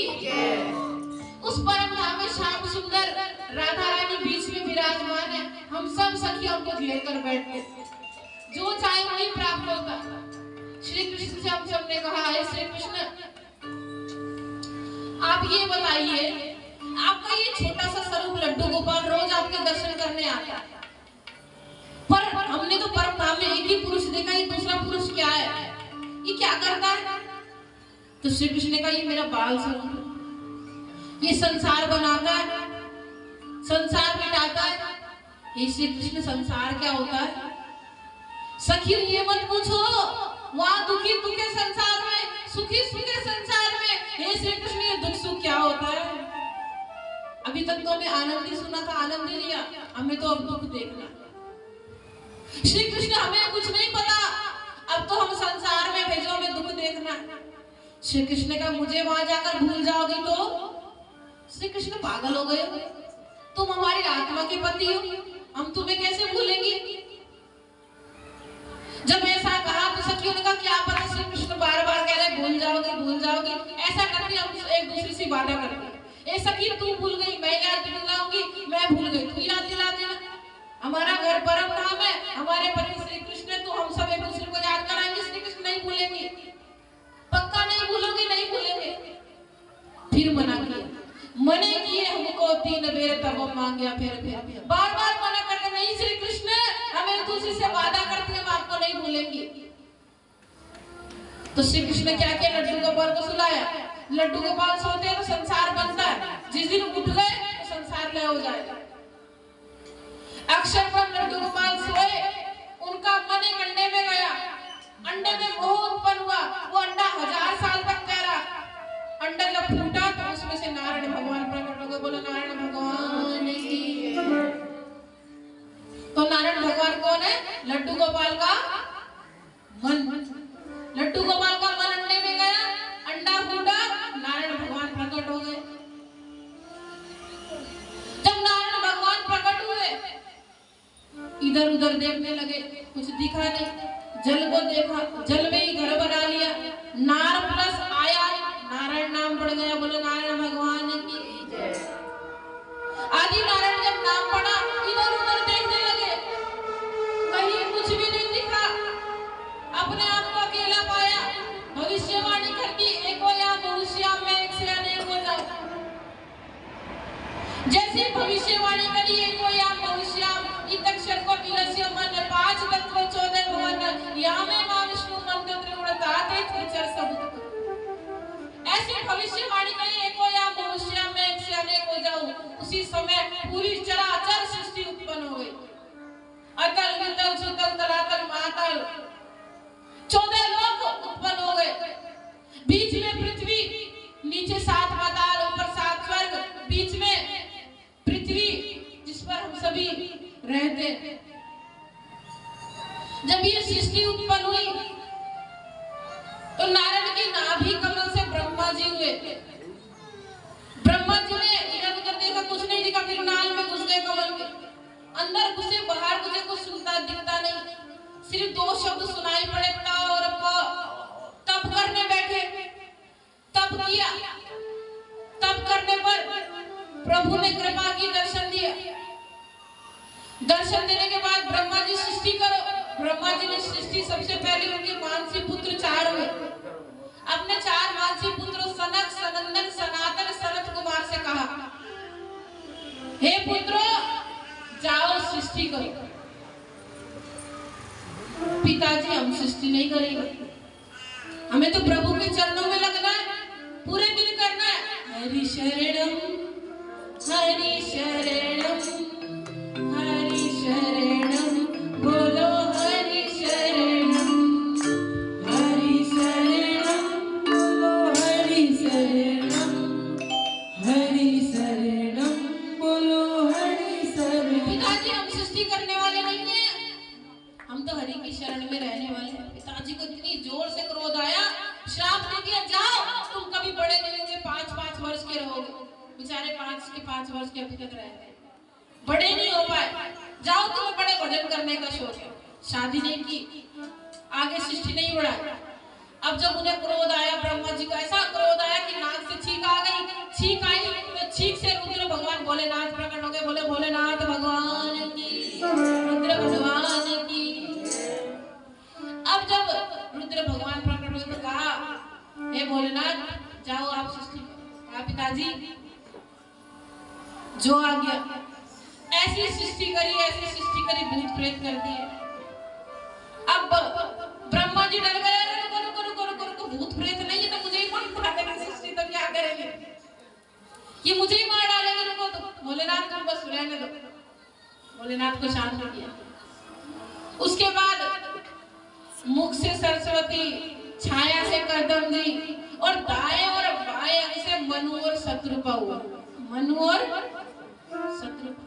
उस परम धाम में श्याम सुंदर राधा रानी बीच में विराजमान है। हम सब सखियों को लेकर बैठते, जो चाहे वही प्राप्त होता। श्री कृष्ण से हम सबने कहा है, श्री कृष्ण आप ये बताइए, आपका ये छोटा सा स्वरूप लड्डू गोपाल रोज आपके दर्शन करने आता है, पर हमने तो परम धाम में एक ही पुरुष देखा, ये दूसरा पुरुष क्या है, ये क्या करता है? तो श्री कृष्ण ने कहा ये मेरा बाल स्वरूप, ये संसार बनाता है, संसार मिटाता है। ये श्री कृष्ण संसार क्या होता है? सखियों ये मत पूछो, वहां दुखी दुखे संसार में, सुखी सुखे संसार में, हे श्री कृष्ण ये दुख सुख क्या होता है? अभी तक तो हमें आनंद ही सुना था, आनंद ही लिया, हमें तो अब दुख देखना। श्री कृष्ण हमें कुछ नहीं पता, अब तो हम संसार में भेजो, हमें दुख देखना। श्री कृष्ण का मुझे वहां जाकर भूल जाओगी तो? श्री कृष्ण पागल हो गए, तुम हमारी आत्मा के पति हो, हम तुम्हें कैसे भूलेंगे? जब ऐसा कहा तो सखियों ने कहा क्या पता श्री कृष्ण बार बार कह रहे भूल जाओगे भूल जाओगे, ऐसा करके हम एक दूसरे से वादा करते। ए सखी तू भूल गई, मैं याद दिलाऊंगी, मैं भूल गई तू याद दिला देना। हमारा घर परम धाम है, हमारे पति श्री कृष्ण, तो हम सब एक दूसरे को याद कराएंगे, श्री कृष्ण नहीं भूलेंगे, पक्का नहीं भूलोगे, नहीं भूलेंगे। फिर मना किया, मने किए हमको 3 बेर तब मांगे, फिर बार बार मना करके नहीं श्री कृष्ण हमें दूसरे से वादा करते हैं, हम आपको नहीं भूलेंगे। तो श्री कृष्ण क्या किया, लड्डू गोपाल को सुलाया। लड्डू गोपाल सोते हैं तो संसार बनता है, जिस दिन उठ गए तो संसार लय हो जाएगा। अक्षर पर लड्डू गोपाल सोए, उनका मन एक अंडे में गया, अंडे में मोह उत्पन्न हुआ, वो अंडा 1000 साल तक तैरा। अंडा जब फूटा तो उसमें से नारायण भगवान प्रकट हो गए। बोलो नारायण भगवान की। तो नारायण भगवान कौन है? लड्डू गोपाल का मन। लड्डू गोपाल का मन अंडे में गया, अंडा फूटा, नारायण भगवान प्रकट हो गए। जब नारायण भगवान प्रकट हुए, इधर उधर देखने लगे, कुछ दिखा नहीं। जल को देखा, जल में ही घर बना लिया, नार प्लस आया, नारायण नाम पड़ गया। बोलो नारायण भगवान की जय। आदि नारायण जब नाम पड़ा, इधर उधर देखने लगे, कहीं कुछ भी नहीं दिखा, अपने आप को अकेला पाया। भविष्यवाणी कर दी, एको या भविष्याम में एक से अनेक हो जाओ। जैसे भविष्यवाणी करी, एको या भविष्याम इतक्षर को विलस्य मन 5 तत्व 14 भुवन यामे मां विष्णु मंत्र त्रिगुणताते त्रिचर सबूत। ऐसी भविष्यवाणी करी, एको या भविष्याम में एक से अनेक हो जाऊं। उसी समय पूरी चराचर सृष्टि उत्पन्न हो गई। अतल वितल सुतल तलातल महातल 14 लोक उत्पन्न हो गए। बीच में पृथ्वी, नीचे 7 पाताल, ऊपर 7 स्वर्ग, बीच में पृथ्वी जिस पर हम सभी रहते हैं। जब ये सृष्टि उत्पन्न हुई तो नारायण की नाभि कमल से ब्रह्मा जी हुए। ब्रह्मा जी ने इधर उधर देखा, कुछ नहीं दिखा, फिर नाल में घुस गए कमल के अंदर, घुसे बाहर घुसे, कुछ सुनता दिखता नहीं, सिर्फ 2 शब्द सुनाई पड़े, ता और प। तप करने बैठे, तप किया, तप करने पर प्रभु ने कृपा की, दर्शन दिया। दर्शन देने के बाद ब्रह्मा जी सृष्टि करो। ब्रह्मा जी ने सृष्टि, सबसे पहले उनके मानसी पुत्र 4 हुए। अपने 4 मानसी पुत्रों सनक, सनंदन, सनातन, सनत कुमार से कहा, हे पुत्रों जाओ सृष्टि करो। पिताजी हम सृष्टि नहीं करेंगे, हमें तो प्रभु के चरणों में लगना है, पूरे दिन करना है। हरि शरणम हरि 5 वर्ष के अभी तक रह गए, बड़े नहीं हो पाए। जाओ तुम्हें बड़े भजन करने का शौक है, शादी नहीं की, आगे सृष्टि नहीं बढ़ाई। अब जब उन्हें क्रोध आया, ब्रह्मा जी का ऐसा क्रोध आया कि नाक से छींक आ गई। छींक आई तो छींक से रुद्र भगवान भोलेनाथ प्रकट हो गए। बोले भोलेनाथ भगवान की, रुद्र भगवान की। अब जब रुद्र भगवान प्रकट हुए तो कहा, हे भोलेनाथ जाओ आप सृष्टि करो। कहा पिताजी जो आ गया, ऐसी सृष्टि करी भूत प्रेत कर दिए। अब ब्रह्मा जी डर गए, रुको भूत प्रेत नहीं है तो मुझे ही मार देगा सृष्टि, तो क्या करेंगे, ये मुझे ही मार डालेंगे। रुको तो भोलेनाथ को बस रहने दो। भोलेनाथ को शांत किया। उसके बाद मुख से सरस्वती, छाया से कर्दम जी और दाएं और बाएं अंग से मनु और शत्रुपा हुआ। मनु और शत्रुपा,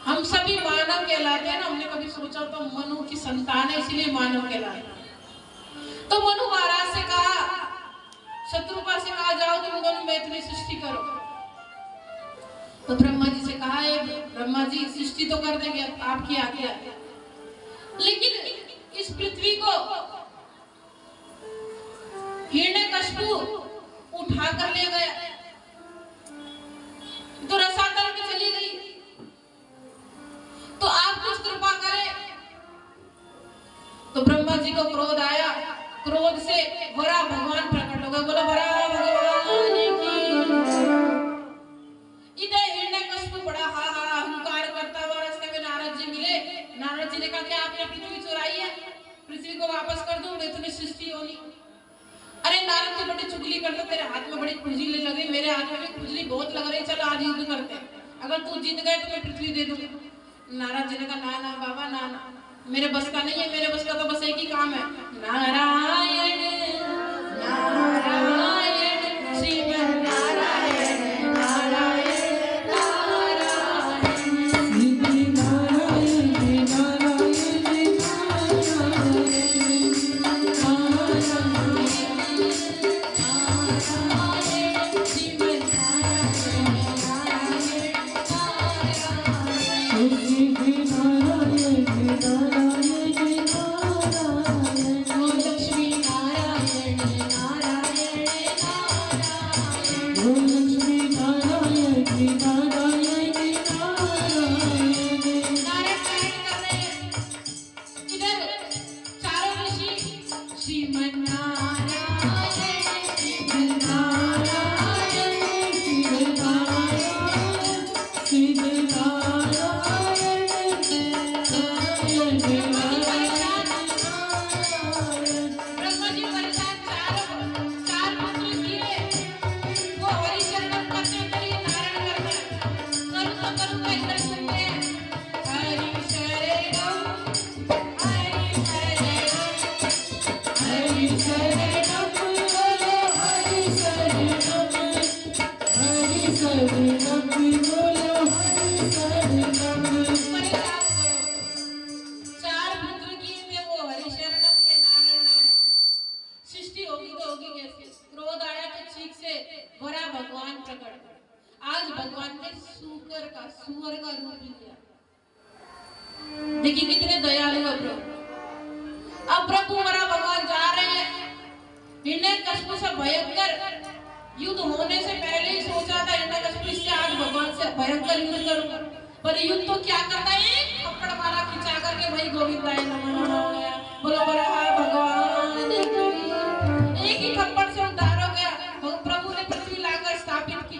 हम सभी मानव कहलाते हैं ना। हमने कभी सोचा तो मनु की संतान है इसलिए मानव कहलाते। तो मनु महाराज से कहा, शत्रुपा से कहा जाओ तुम दोनों में इतनी सृष्टि करो। तो ब्रह्मा जी से कहा, ब्रह्मा जी सृष्टि तो कर देंगे, आपकी आज्ञा है, लेकिन इस पृथ्वी को हिरण्यकशिपु उठा कर ले गया तो रसातल में चली गई, तो आप कुछ कृपा करें। तो ब्रह्मा जी को क्रोध आया, क्रोध से वरा भगवान प्रकट हो गए। बोला वरा भगवान की। इधर हिरण्यकशिपु बड़ा अहंकार करता हुआ रास्ते में नारद जी मिले। नारद जी ने कहा, क्या आपने पृथ्वी चुराई है? पृथ्वी को वापस कर दूं, इतनी सृष्टि होनी। अरे नारद तो बड़ी चुगली करते, तेरे हाथ में बड़ी खुजली लग रही, मेरे हाथ में भी खुजली बहुत लग रही, चलो आज युद्ध करते हैं, अगर तू जीत गए तो मैं पृथ्वी दे दूंगी। नारद जी ने कहा, ना बाबा ना, मेरे बस का नहीं है, मेरे बस का तो बस एक ही काम है, नारायण नारायण श्रीमन नारायण नारायण नारायण श्री नारायण नारायण देखिए कितने दयालु है प्रभु। अब प्रभु हमारा भगवान जा रहे हैं, हिरण्यकशिपु से भयंकर युद्ध होने से पहले ही सोचा था हिरण्यकशिपु इससे आज भगवान से भयंकर युद्ध करूंगा, पर युद्ध तो क्या करता है, एक थप्पड़ मारा खिंचा करके भाई गोविंदाय नमः हो गया। बोलो बड़ा भगवान एक ही थप्पड़ से उद्धार हो गया। प्रभु ने पृथ्वी लाकर स्थापित की।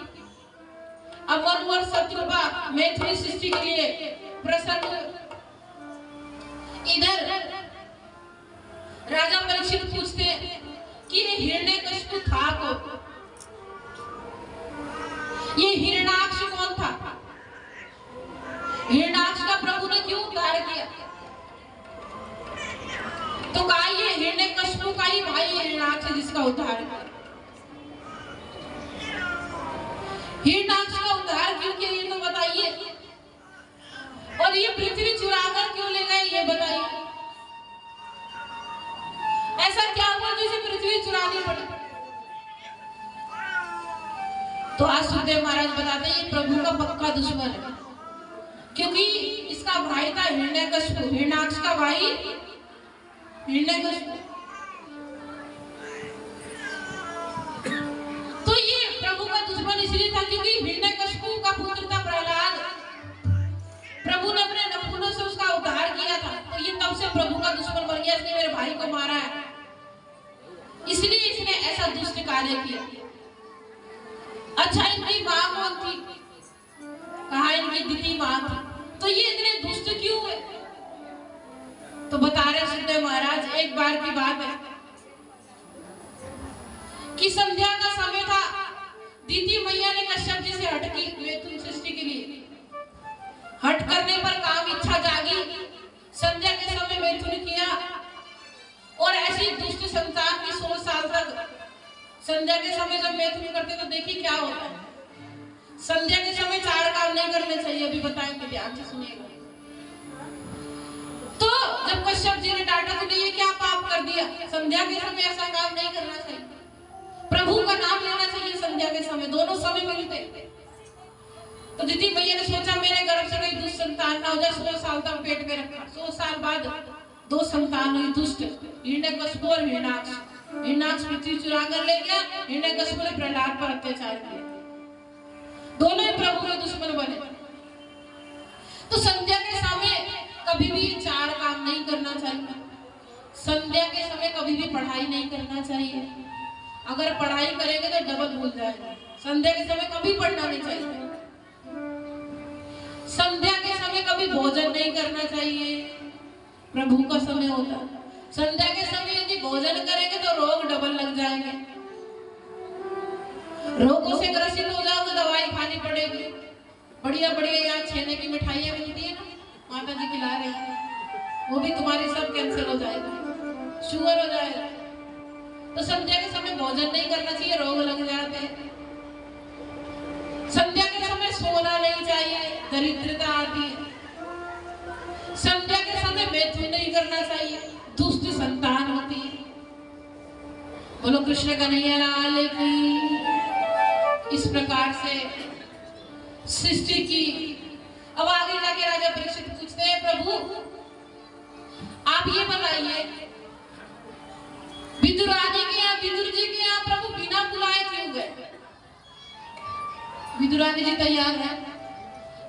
अब मनु और शत्रुपा मैथिली सृष्टि के लिए प्रसन्न। इधर राजा परीक्षित पूछते कि ये हिरण्यकशिपु था कौन? ये हिरण्याक्ष कौन था? हिरण्याक्ष का प्रभु ने क्यों उद्धार किया? तो कहा ये हिरण्यकशिपु का ही भाई हिरण्याक्ष जिसका उद्धार किया। हिरण्याक्ष का उद्धार क्यों किया ये तो बताइए, और ये पृथ्वी चुराकर क्यों ले गए ये बताइए। ऐसा क्या हुआ जिसे पृथ्वी चुरानी पड़ी? तो आज सुखदेव महाराज बताते हैं ये प्रभु का पक्का दुश्मन है, क्योंकि इसका भाई था हिरण्यकशिपु, हिरण्याक्ष का भाई हिरण्यकशिपु। तो ये प्रभु का दुश्मन इसलिए था क्योंकि हिरण्यकशिपु का पुत्र था प्रहलाद। प्रभु ने अपने नपुंसकों से उसका उद्धार किया था, तो ये तब से प्रभु का दुश्मन बन गया, इसने मेरे भाई को मारा है, इसलिए इसने ऐसा दुष्ट कार्य किया। अच्छा, इनकी मां कौन थी? कहा इनकी दीदी मां थी। तो ये इतने दुष्ट क्यों हुए? तो बता रहे सुखदेव महाराज, एक बार की बात है कि संध्या का समय था। दीदी मैया ने कश्यप जी से हट की मैथुन सृष्टि के लिए। हट करने पर काम इच्छा जागी, संध्या के समय मैथुन किया, और ऐसी दुष्ट संतान की 100 साल तक संध्या के समय जब मैथुन करते तो देखिए क्या होता है। संध्या के समय 4 काम नहीं करने चाहिए, अभी बताएंगे, ध्यान से सुनिएगा। तो जब कश्यप जी ने डांटा तो ये क्या पाप कर दिया, संध्या के समय ऐसा काम नहीं करना चाहिए, प्रभु का नाम लेना चाहिए संध्या के समय, दोनों समय मिलते। तो दीदी मैया ने सोचा मेरे गर्भ से कोई दुष्ट संतान ना हो जाए, 100 साल तक पेट में रखा। 100 साल बाद 2 संतान हुई दुष्ट, हिरण्यकशिपु और हिरण्याक्ष। हिरण्याक्ष पृथ्वी चुरा कर ले गया, हिरण्यकशिपु ने प्रहलाद पर अत्याचार किया, दोनों ही प्रभु के दुश्मन बने। तो संध्या के समय कभी भी 4 काम नहीं करना चाहिए। संध्या के समय कभी भी पढ़ाई नहीं करना चाहिए, अगर पढ़ाई करेंगे तो डबल भूल जाएंगे। संध्या के समय कभी पढ़ना नहीं चाहिए। संध्या के समय कभी भोजन नहीं करना चाहिए, प्रभु का समय होता है। संध्या के समय यदि भोजन करेंगे तो रोग डबल लग जाएंगे, रोगों से ग्रसित हो जाओगे, दवाई खानी पड़ेगी। बढ़िया बढ़िया यहाँ छेने की मिठाइयाँ मिलती है ना, माता जी खिला रही है, वो भी तुम्हारी सब कैंसिल हो जाएगा, शुगर हो जाएगा। तो संध्या के समय भोजन नहीं करना चाहिए, रोग लग जाते हैं। संध्या के समय सोना नहीं चाहिए, दरिद्रता आती है। संध्या के समय मैथुन नहीं करना चाहिए, दुष्ट संतान होती है। बोलो कृष्ण कन्हैया लाल की। इस प्रकार से सृष्टि की। अब आगे जाके राजा परीक्षित पूछते हैं, प्रभु आप ये बताइए, विदुर आदि के यहाँ, विदुर जी के यहाँ प्रभु बिना बुलाए क्यों गए? विदुर आदि जी तैयार है,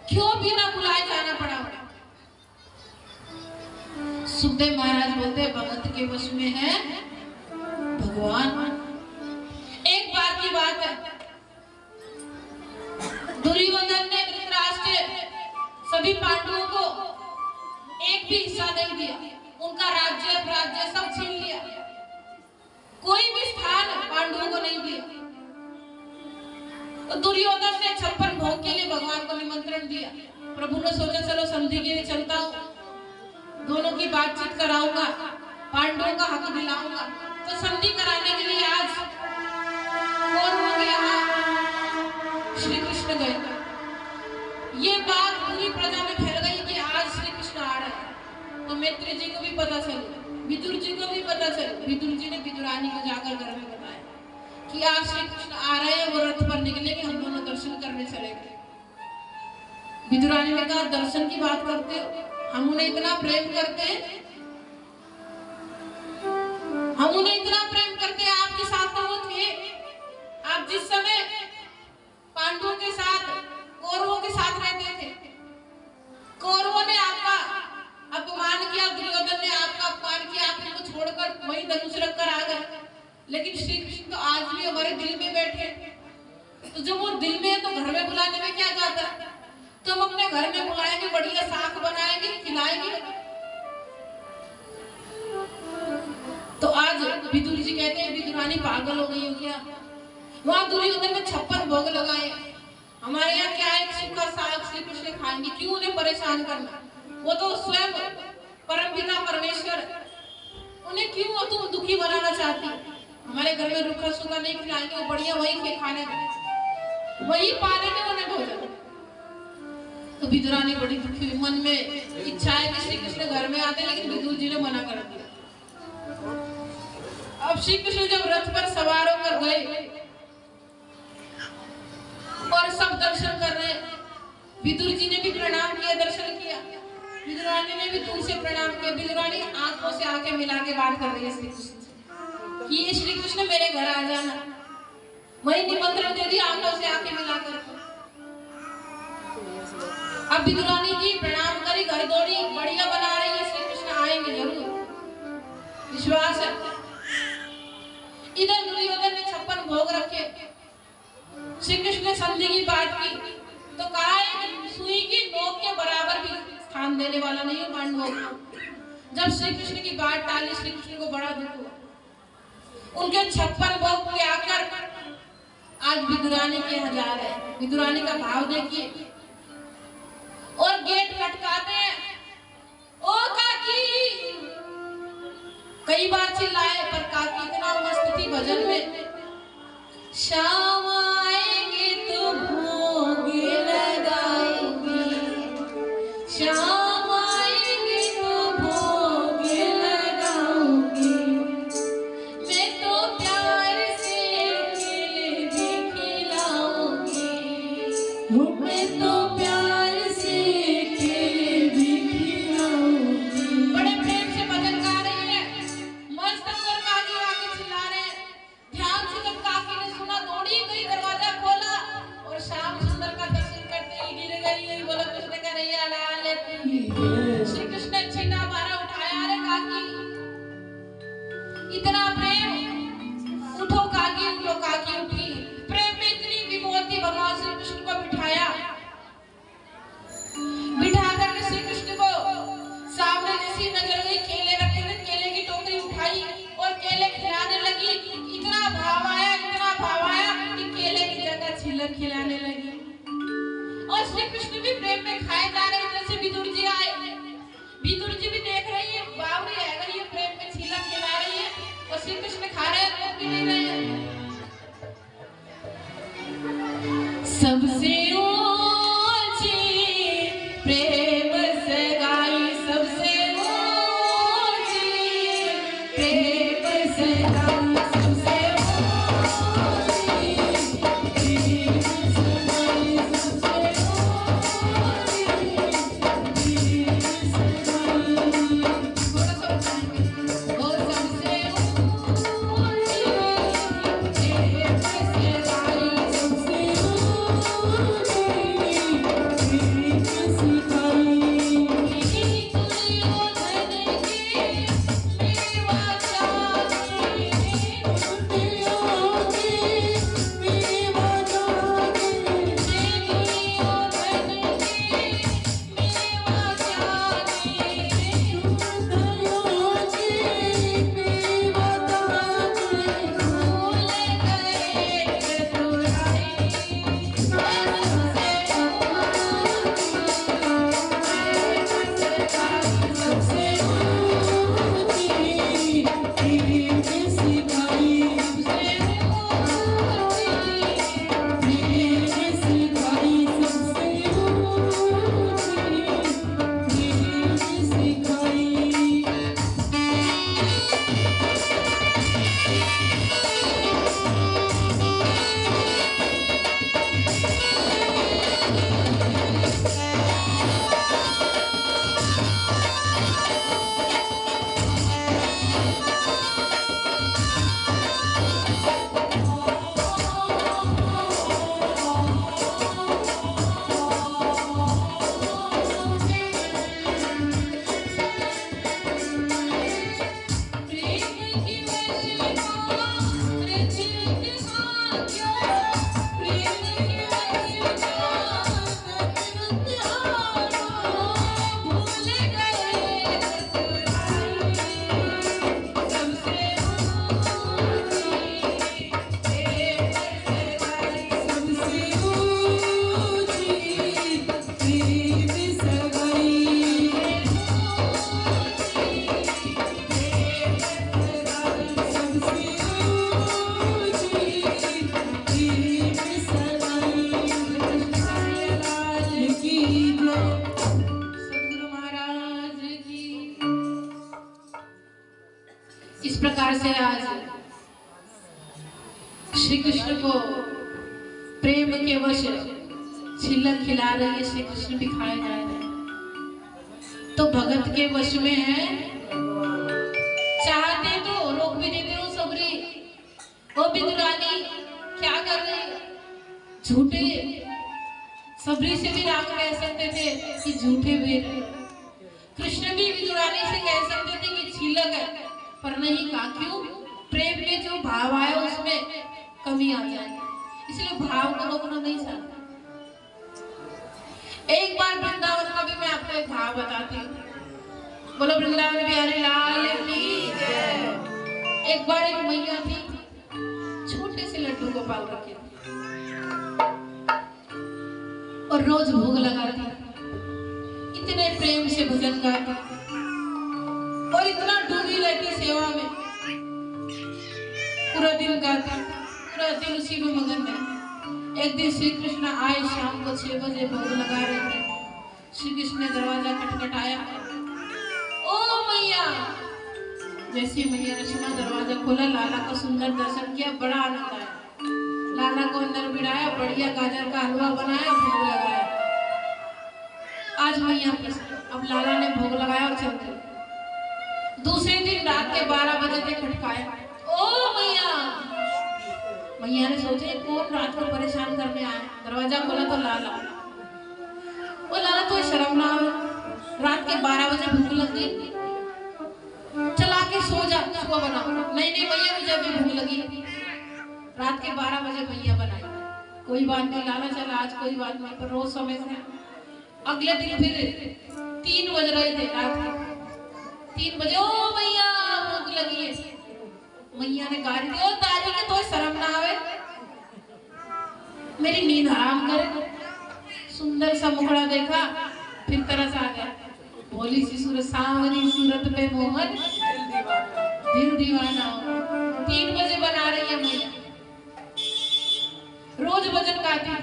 क्यों बिना बुलाए जाना पड़ा? सुखदेव महाराज बोलते हैं, भगत के वश में है भगवान। एक बार की बात है, दुर्योधन ने धृतराष्ट्र सभी पांडवों को एक भी हिस्सा नहीं दिया, उनका राज्य सब छीन लिया, कोई भी स्थान पांडवों को नहीं दिया। तो दुर्योधन ने 56 भोग के लिए भगवान को निमंत्रण दिया। प्रभु ने सोचा चलो संधि के लिए चलता हूँ, दोनों की बातचीत कराऊंगा, पांडवों का हक दिलाऊंगा। तो संधि कराने के लिए आज कौरवों के यहाँ श्री कृष्ण गए। ये बात पूरी प्रजा में फैल गई कि आज श्री कृष्ण आ रहे हैं। तो मैत्री जी को भी पता चला, विदुर जी को भी पता चला। विदुर जी ने विदुरानी को जाकर घर में बताया कि आज श्री कृष्ण आ रहे हैं, वो रथ पर निकलेंगे, हम दोनों दर्शन करने चलेंगे। विदुरानी ने कहा दर्शन की बात करते हो, हम उन्हें इतना प्रेम करते हैं, हम उन्हें इतना प्रेम करते हैं, आपके साथ तो वो थे, आप जिस समय पांडवों के साथ कौरवों के साथ रहते थे, कौरवों ने आपका अपमान किया, दुर्योधन ने आपका अपमान किया, आप इनको छोड़कर वही धनुष रख कर आ गए। लेकिन श्री कृष्ण तो आज भी हमारे दिल में बैठे। तो जब वो दिल में है तो घर में बुलाने में क्या जाता है? तो हम अपने घर में बुलाएंगे, बढ़िया साग बनाएंगे, खिलाएंगे। तो आज विदुर जी कहते हैं विदुरानी पागल हो गई हो क्या? वहां दुर्योधन ने 56 भोग लगाए, हमारे यहाँ क्या है, सूखा साग श्री कृष्ण खाएंगे, क्यों उन्हें परेशान करना? वो तो स्वयं परमपिता परमेश्वर, उन्हें क्यों वो तुम दुखी बनाना चाहती? हमारे घर में रूखा सूखा नहीं खिलाएंगे, वो बढ़िया वही खाने में, वही पालेंगे उन्हें भोजन। तो विदुरानी बड़ी दुखी हुई, मन में इच्छा है कि श्री कृष्ण घर में आते, लेकिन विदुर जी ने मना कर दिया। अब श्री कृष्ण जब रथ पर सवार होकर गए और सब दर्शन कर रहे हैं। विदुर जी ने भी प्रणाम किया, दर्शन किया। विदुरानी ने भी दूर से प्रणाम किया। विदुरानी आंखों से आंखें मिला के बात कर रही है श्री कृष्ण से कि ये श्री कृष्ण मेरे घर आ जाना। वही निमंत्रण दे दिया आंखों से आंखें मिलाकर। अब विदुरानी जी प्रणाम करी, घर दौड़ी, बढ़िया बना रही है, श्री कृष्ण आएंगे जरूर, विश्वास है। इधर दुर्योधन ने 56 भोग रखे। श्री कृष्ण ने संधि की बात की तो कहा है सुई की नोक के बराबर भी स्थान देने वाला नहीं हूं पांडवों को। जब श्री कृष्ण की बात टाली, श्री कृष्ण को बड़ा दुख हुआ। उनके 56 भोग त्याग कर आज विदुरानी के यहाँ जा रहे हैं। विदुरानी का भाव देखिए। और गेट खटकाते हैं, ओ काकी। कई बार चिल्लाए पर काकी इतना मस्त थी भजन में। शाम आएंगे तो भोग लगाऊंगी, शाम आएंगे तो भोग लगाऊंगी। मैं तो प्यार से केले भी खिलाऊंगी, मैं तो प्यार से केले भी खिलाऊंगी। बड़े प्रेम से भजन गा रही है, मस्त होकर काकी आके चिल्ला रहे हैं। ध्यान से जब काकी ने सुना, दौड़ी गई, दरवाजा खोला और श्याम सुंदर का दर्शन करते ही गिर गई। बोलो कृष्ण कन्हैया लाल की। श्री कृष्ण ने छीना मारा, उठाया। अरे काकी, इतना प्रेम, उठो काकी, उठो। काकी उठी। प्रेम में इतनी विभोर थी, भगवान श्री कृष्ण को बिठाया। बिठा करके श्री कृष्ण को सामने जैसी नजर गई, केले रखे थे, केले की टोकरी उठाई और केले खिलाने लगी। इतना भाव आया, इतना भाव आया कि केले की जगह छिलक खिलाने लगी। और श्री कृष्ण भी प्रेम में खाए जा रहे। इधर से विदुर जी आए। विदुर जी भी देख रही है, बावरी है, अगर ये प्रेम में छिलक खिला रही है और श्री कृष्ण खा रहे हैं, तो भी नहीं रहे हैं। सबसे ऊंची प्रेम सगाई, सबसे ऊंची प्रेम सगाई, सबसे ऊंची प्रेम सगाई, सबसे ऊंची प्रेम सगाई। थोड़ा सा बताएंगे। ओ सबसे ऊंची प्रेम सगाई, सबसे प्रकार से आज श्री कृष्ण को प्रेम के वश छिलक खिला रही है, श्री कृष्ण भी खाए जा रहे हैं। तो भगत के वश में है, चाहते तो रोक भी देते हो सबरी। वो बिंदुरानी क्या कर रही, झूठे सबरी से भी राम कह सकते थे कि झूठे वीर। कृष्ण भी विदुरानी से कह सकते थे कि छीलक है, पर नहीं कहा। क्यों? प्रेम में जो भाव आया उसमें कमी आ जाए, इसलिए भाव को रोकना नहीं चाहता। एक बार वृंदावन का भी मैं आपको एक भाव बताती हूँ। बोलो वृंदावन बिहारी लाल की जय। एक बार एक मैया थी, छोटे से लड्डू गोपाल रखे और रोज भोग लगाती, इतने प्रेम से भजन गाती और इतना डूबी रहती सेवा में, पूरा दिन गाती, पूरा दिन उसी में मगन है। एक दिन श्री कृष्ण आए, शाम को 6 बजे भोग लगा रहे थे। श्री कृष्ण ने दरवाजा खटखटाया, ओ मैया। जैसे मैया ने सुना, दरवाजा खोला, लाला का सुंदर दर्शन किया, बड़ा आनंद आया। लाला को अंदर बिठाया, बढ़िया गाजर का हलवा बनाया, भोग लगाया। आज मैया प्रसन्न। अब लाला ने भोग लगाया और चल गए। दूसरे दिन रात के 12 बजे तक खटकाया, ओ मैया। मैया ने सोचे कौन रात को परेशान करने आया। दरवाजा खोला तो लाला। वो लाला तो शर्म ना आवे, रात के 12 बजे भूख लग गई, चला के सो जा, सुबह बना। नहीं नहीं मैया, मुझे अभी भूख लगी। रात के 12 बजे मैया बनाई। कोई बात नहीं लाला, चला आज कोई बात नहीं, पर रोज समय से। अगले दिन फिर 3 बज रहे थे रात के, 3 बजे, ओ मैया भूख लगी है। मैया ने गाली दी, ओ तारी के तो शर्म ना आवे, मेरी नींद हराम करे। सुंदर सा मुखड़ा देखा, फिर तरस आ गया। भोली सी सूरत, सांवरी सूरत पे मोहन दिल दीवाना। 3 बजे बना रही है मैया, रोज भजन गाती।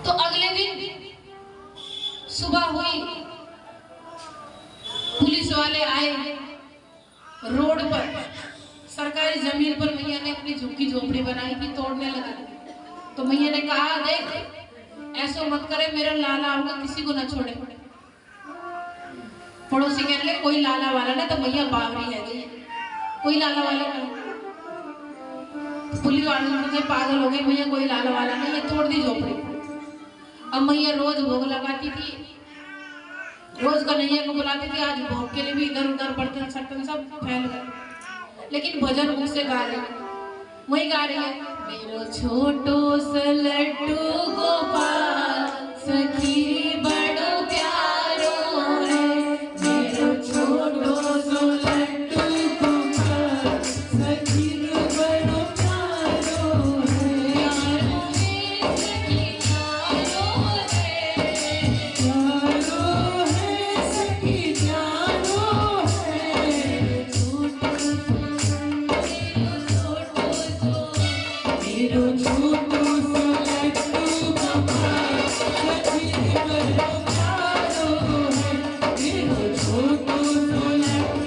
तो अगले दिन सुबह हुई, पुलिस वाले आए, रोड पर सरकारी जमीन पर मैया ने अपनी झुग्गी झोपड़ी बनाई थी, तोड़ने लगे। तो मैया ने कहा, देख ऐसा मत करे, मेरा लाला आऊंगा, किसी को ना छोड़े। पड़ोसी कहने लगे, कोई लाला वाला ना, तो मैया बावरी है गई, कोई लाला वाला नहीं। पुलिस वाले मुझे पागल हो गए, मैया कोई लाला वाला नहीं, ये तोड़ दी झोपड़ी। अब मैया रोज भोग लगाती थी, रोज कन्हैया को बुलाती थी। आज भोग के लिए भी इधर उधर बर्तन सर्तन सब फैल गए, लेकिन भजन मुझसे गा रही है। वही गा रही है, मेरो छोटो सा लड्डू गोपाल सखी बड़ो प्यारो है, मेरो छोटो सा लड्डू गोपाल सखी बड़ो प्यारो है, प्यारो है सखी प्यारो है, प्यारो है सखी प्यारो है, छोटो मेरो छोटो सा लड्डू गोपाल सखी बड़ो प्यारो है, मेरो छोटो सा लड्डू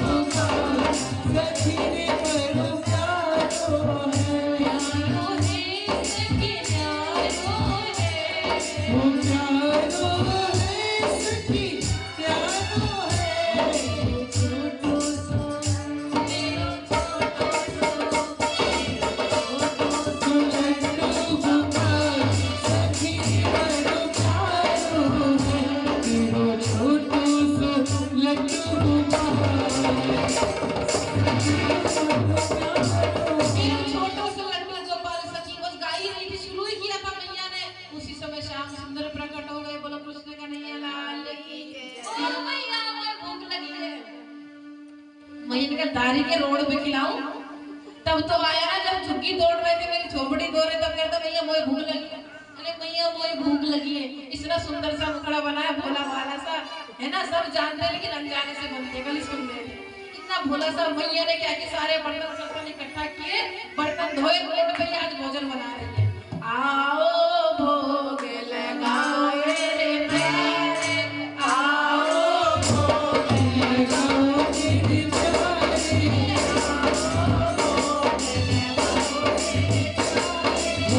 गोपाल सखी बड़ो प्यारो है, प्यारो है सखी प्यारो है, वो प्यारो है सखी प्यारो है, छोटो सा मेरो छोटो सा लड्डू गोपाल सखी बड़ो प्यारो है, मेरो छोटो सा लड्डू गोपाल सखी। बस गा ही रही थी, शुरू ही किया था मैया ने। उसी समय श्याम सुंदर प्रकट हो गए। बोलो कृष्ण कन्हैया लाल की जय। ओ मैया मुझे भूख लगी है। मैया ने कहा दारी के रोड पे खिलाऊं? तब तो आया ना जब झुग्गी तोड़ रहे थे, मेरी झोपड़ी तोड़ रहे, तब कहता मैया मुझे भूख लगी है। अरे मैया मुझे भूख लगी है। इतना सुंदर सा मुखड़ा बनाया, भोला भाला सा है ना, सब जानते हैं लेकिन अनजाने से बनते, कल सुन रहे थे। इतना भोला सा मैया ने क्या कि सारे बर्तन सर्तन इकट्ठा किए, बर्तन धोए, रोड पे आज भोजन बना रही है। आओ भोग लगाओ रे प्यारे, आओ भोग लगाओ रे प्यारे, आओ भोग लगाओ रे प्यारे,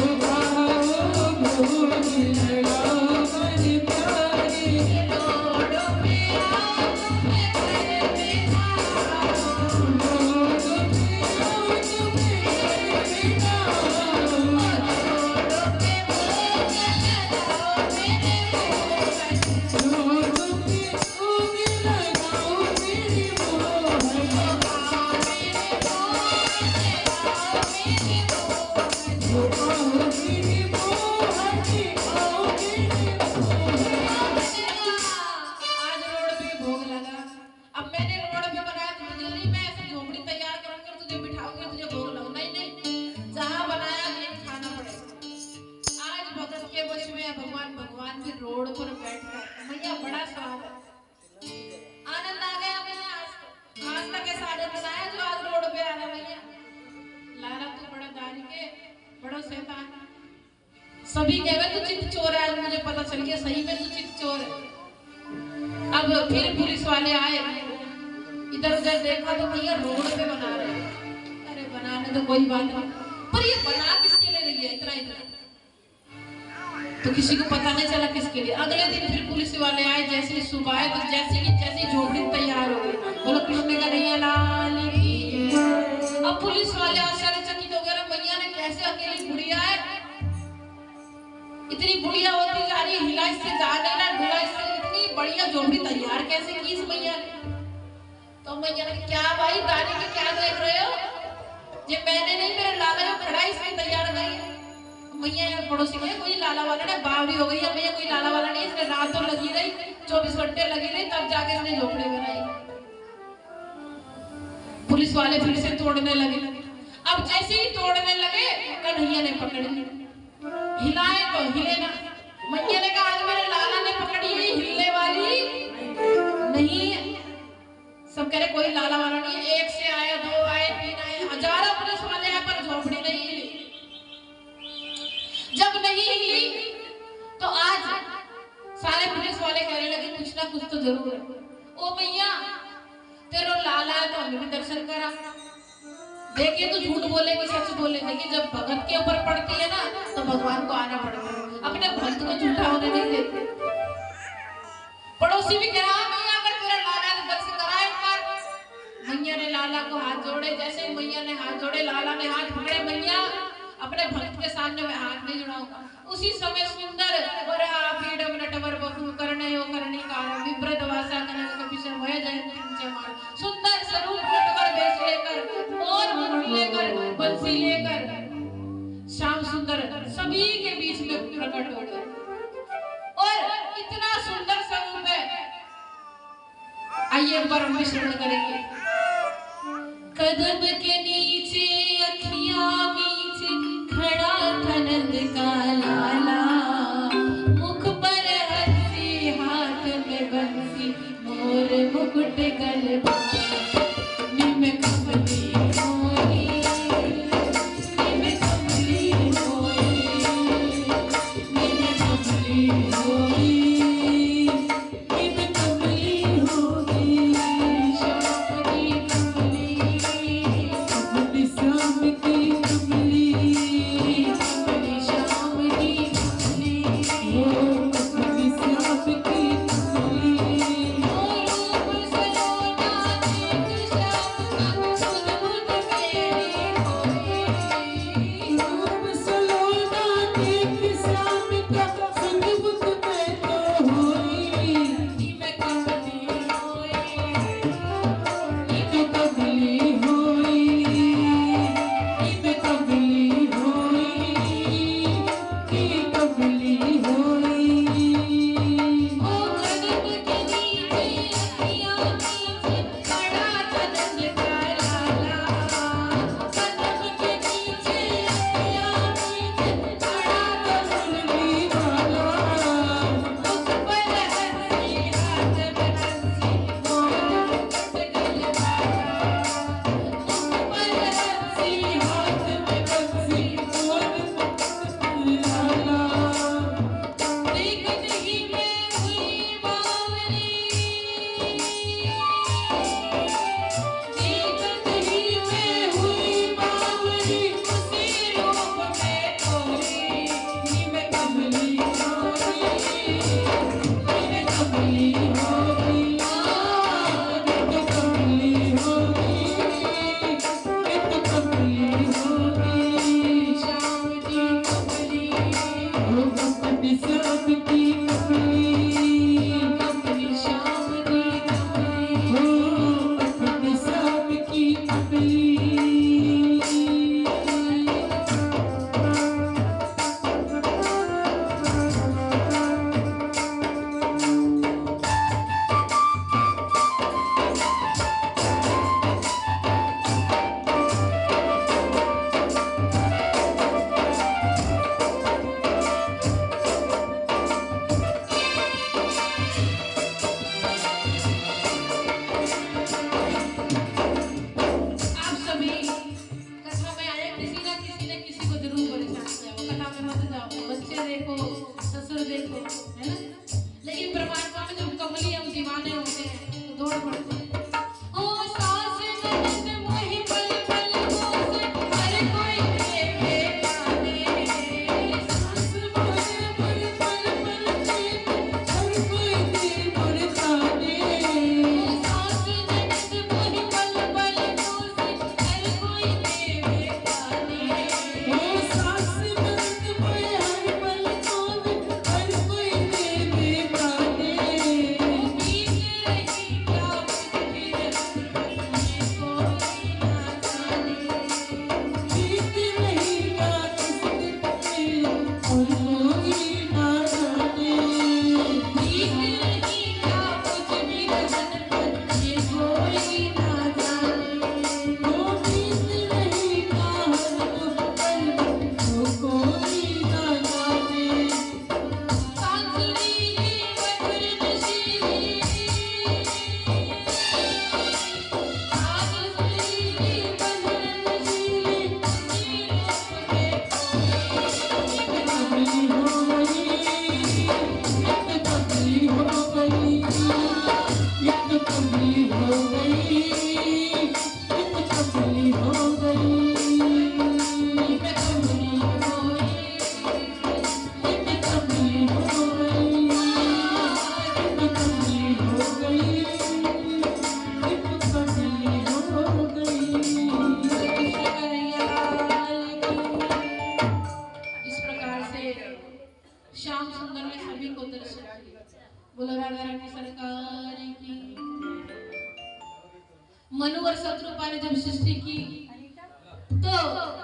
फिर रोड पर बैठकर मैया बड़ा स्वाद आनंद आ गया मैया। आज तक ऐसा आनंद बनाया जो आज रोड पे आ रहा मैया। लाला तू बड़ा दानी के बड़ो शैतान। सभी कह रहे तू चित चोर है। आज मुझे पता चल गया सही में तू चित चोर है। अब फिर पुलिस वाले आए, इधर उधर देखा तो भैया रोड पे बना रहे। अरे बनाने तो कोई बात नहीं, पर ये बना किसके लिए रही है इतना इतना, तो किसी को पता नहीं चला किसके लिए। अगले दिन फिर पुलिस वाले आए, जैसे सुबह आए तो जैसी झोपड़ी तैयार हो गई। बोलो कृष्ण का नहीं लाल की। अब पुलिस वाले आश्चर्यचकित हो गए, मैया ने कैसे अकेली बुढ़िया है, इतनी बुढ़िया होती जा रही, हिला इससे जा नहीं रहा, ढुला इससे, इतनी बढ़िया झोपड़ी तैयार कैसे की इस मैया ने। तो मैया ने क्या भाई दादी के क्या देख रहे हो, ये मैंने नहीं मेरे लाला जो खड़ा है इसमें तैयार गई। मैया पड़ोसी में कोई लाला वाला ने बावड़ी हो गई है, मैया कोई लाला वाला नहीं, इसने रात तो लगी रही, 24 घंटे लगी रही, तब जाके इसने झोपड़ी बनाई। पुलिस वाले फिर से तोड़ने लगे। अब जैसे ही तोड़ने लगे कन्हैया ने पकड़ ली। हिलाए तो हिले ना। मैया ने कहा आज मेरे लाला ने पकड़ी है, हिलने वाली नहीं है। सब कह रहे कोई लाला वाला नहीं है। एक से आया, दो आए, तीन आए, हजारों पुलिस वाले आए, पर झोपड़ी नहीं हिली। जब नहीं हिली तो आज सारे पुलिस वाले कहने लगे कुछ ना कुछ तो जरूर है। ओ मैया तेरा लाला है तो हमें भी दर्शन करा। देखिए तो झूठ बोले कि सच बोले। देखिए जब भगत के ऊपर पड़ती है ना तो भगवान को आना पड़ता है, अपने भक्त को झूठा होने नहीं देते। पड़ोसी भी कह रहा मैया अगर तेरा लाला ने दर्शन करा एक बार। मैया ने लाला को हाथ जोड़े, जैसे मैया ने हाथ जोड़े लाला ने हाथ पकड़े। मैया अपने भक्त के सामने मैं हाथ नहीं जुड़ाऊंगा। उसी समय सुंदर वरहा पीडम नटवर बपू करणयो कर्णिकार विभ्रत वासा कनक कपिशर भय जयंती जमाल। सुंदर स्वरूप नटवर वेश लेकर और मुकुट लेकर बंसी लेकर श्याम सुंदर सभी के बीच में प्रकट हो गए। और इतना सुंदर स्वरूप है। आइए एक बार हम श्रवण करेंगे। कदम के नीचे अखियां मीचे खड़ा नंद का लाला, मुख पर हंसी हाथ में बंसी मोर मुकुट गलबा। निम कमली होई, निम कमली होई, निम कमली होई, निम कमली होई, श्याम की कमली, कमली श्याम की कमली, कमली श्याम की कमली, ओ कमली श्याम की कमली। ओ रूप सलोना देख श्याम सुध बुध मेरी होई, रूप सलोना देख श्याम का सुध बुध मेरी बोलो राधा रानी सरकार की। मनु और शत्रुपा ने जब सृष्टि की तो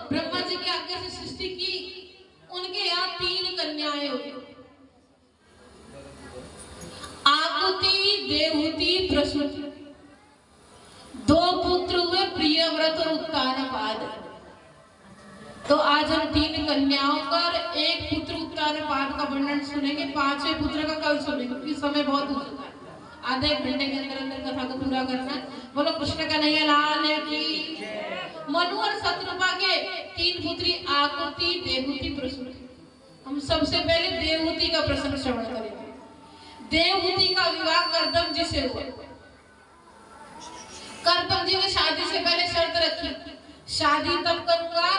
ब्रह्मा जी की आज्ञा से सृष्टि की। उनके यहाँ 3 कन्याएं हुई, आकुति, देवहूति, प्रसूति। 2 पुत्र हुए, प्रियव्रत और उत्तानपाद। तो आज हम 3 कन्याओं का और 1 पुत्र उत्तानपाद का वर्णन सुनेंगे। 5वें पुत्र का कल सुनेंगे क्योंकि समय बहुत हो चुका है। आधे 1 घंटे के अंदर अंदर कथा को पूरा करना। बोलो कृष्ण कन्हैया लाल की। मनु और शत्रुपा के 3 पुत्री आकुति, देवहूति, प्रसूति। हम सबसे पहले देवहूति का प्रसंग श्रवण करेंगे। देवहूति का विवाह कर्दम जी से हुआ। कर्दम जी ने शादी से पहले शर्त रखी, शादी तब करूंगा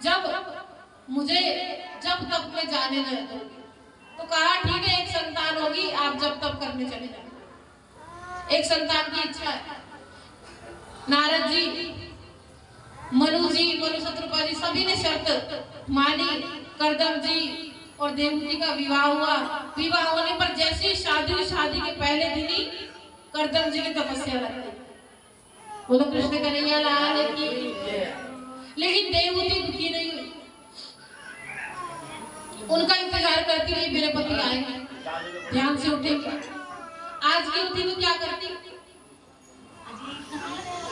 जब तक मैं जाने न दूंगी। तो कहा ठीक है, 1 संतान होगी, आप जब तब करने चले जाए। 1 संतान की इच्छा है। नारद जी, मनु शत्रुपा जी सभी ने शर्त मानी। कर्दम जी और देवहूति का विवाह हुआ। विवाह होने पर जैसी शादी के पहले दिन ही कर्दम जी की तपस्या लगती। बोलो कृष्ण कन्हैया लाल की। लेकिन देवहूति दुखी नहीं हुई, उनका इंतजार करती रही मेरे पति आएंगे, ध्यान से उठेंगे। आज की होती तो क्या करती?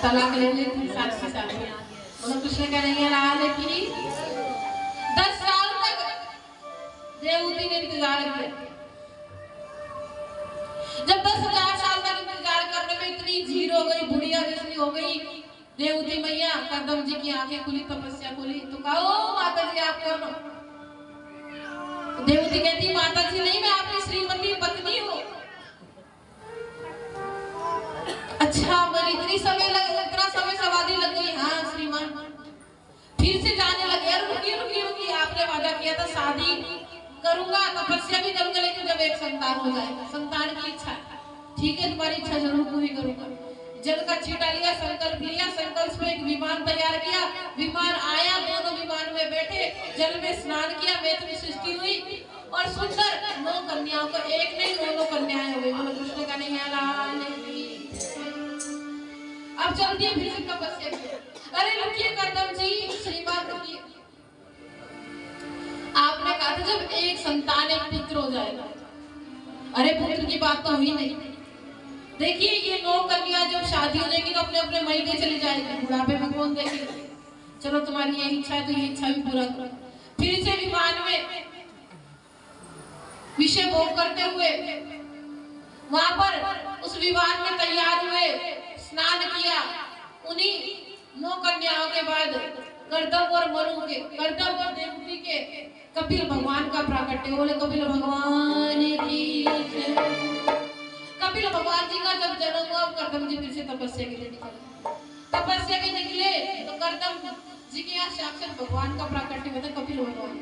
तलाक ले लेती साक्षी साक्षी। बोलो कृष्ण कन्हैया लाल की। 10 साल तक देवहूति ने इंतजार किया। जब 10,000 साल तक इंतजार करने में इतनी झीर हो गई, बुढ़िया जैसी हो गई देवहूति मैया, कर्दम जी की आंखें खुली, तपस्या खुली। तो कहा ओ माता जी आप कौन हो? देवहूति कहती माता जी नहीं, मैं आपकी श्रीमती पत्नी हूँ। अच्छा पर इतना समय समाधि लग गई। हाँ श्रीमान। फिर से जाने लगे, यार रुकिए, आपने वादा किया था शादी करूंगा, तपस्या भी करूंगा, लेकिन जब 1 संतान हो जाएगा। संतान की इच्छा है, ठीक है तुम्हारी इच्छा जरूर पूरी करूंगा। जल का छींटा लिया, संकल्प लिया, संकल्प में एक विमान तैयार किया। विमान आया, दोनों विमान में बैठे, जल में स्नान किया, वेद में सृष्टि हुई और सुंदर 9 कन्याओं को, 1 नहीं 9 कन्याएं हो गई। बोलो कृष्ण कन्हैया लाल की। अब चल दिए फिर से तपस्या की। अरे रुकिए कर्दम जी, श्रीमान रुकिए। आपने कहा था जब 1 संतान 1 पुत्र हो जाएगा। अरे पुत्र की बात तो हुई नहीं। देखिए ये 9 कन्या जब शादी हो जाएगी तो अपने अपने मायके चली जाएगी, बुढ़ापे में कौन देखेगा। चलो तुम्हारी ये इच्छा है तो ये इच्छा भी पूरा करो। फिर से विमान में विषय भोग करते हुए वहां पर उस विमान में तैयार हुए, स्नान किया। उन्हीं 9 कन्याओं के बाद कर्दम और मनु के, कर्दम और देवहूति के कपिल भगवान का प्राकट्य। बोले कपिल भगवान की। कपिल भगवान जी का जब जन्म हुआ, कर्दम जी फिर से तपस्या के लिए निकले। तपस्या के निकले तो कर्दम जी के यहाँ साक्षात भगवान का प्राकट्य होता, कपिल भगवान।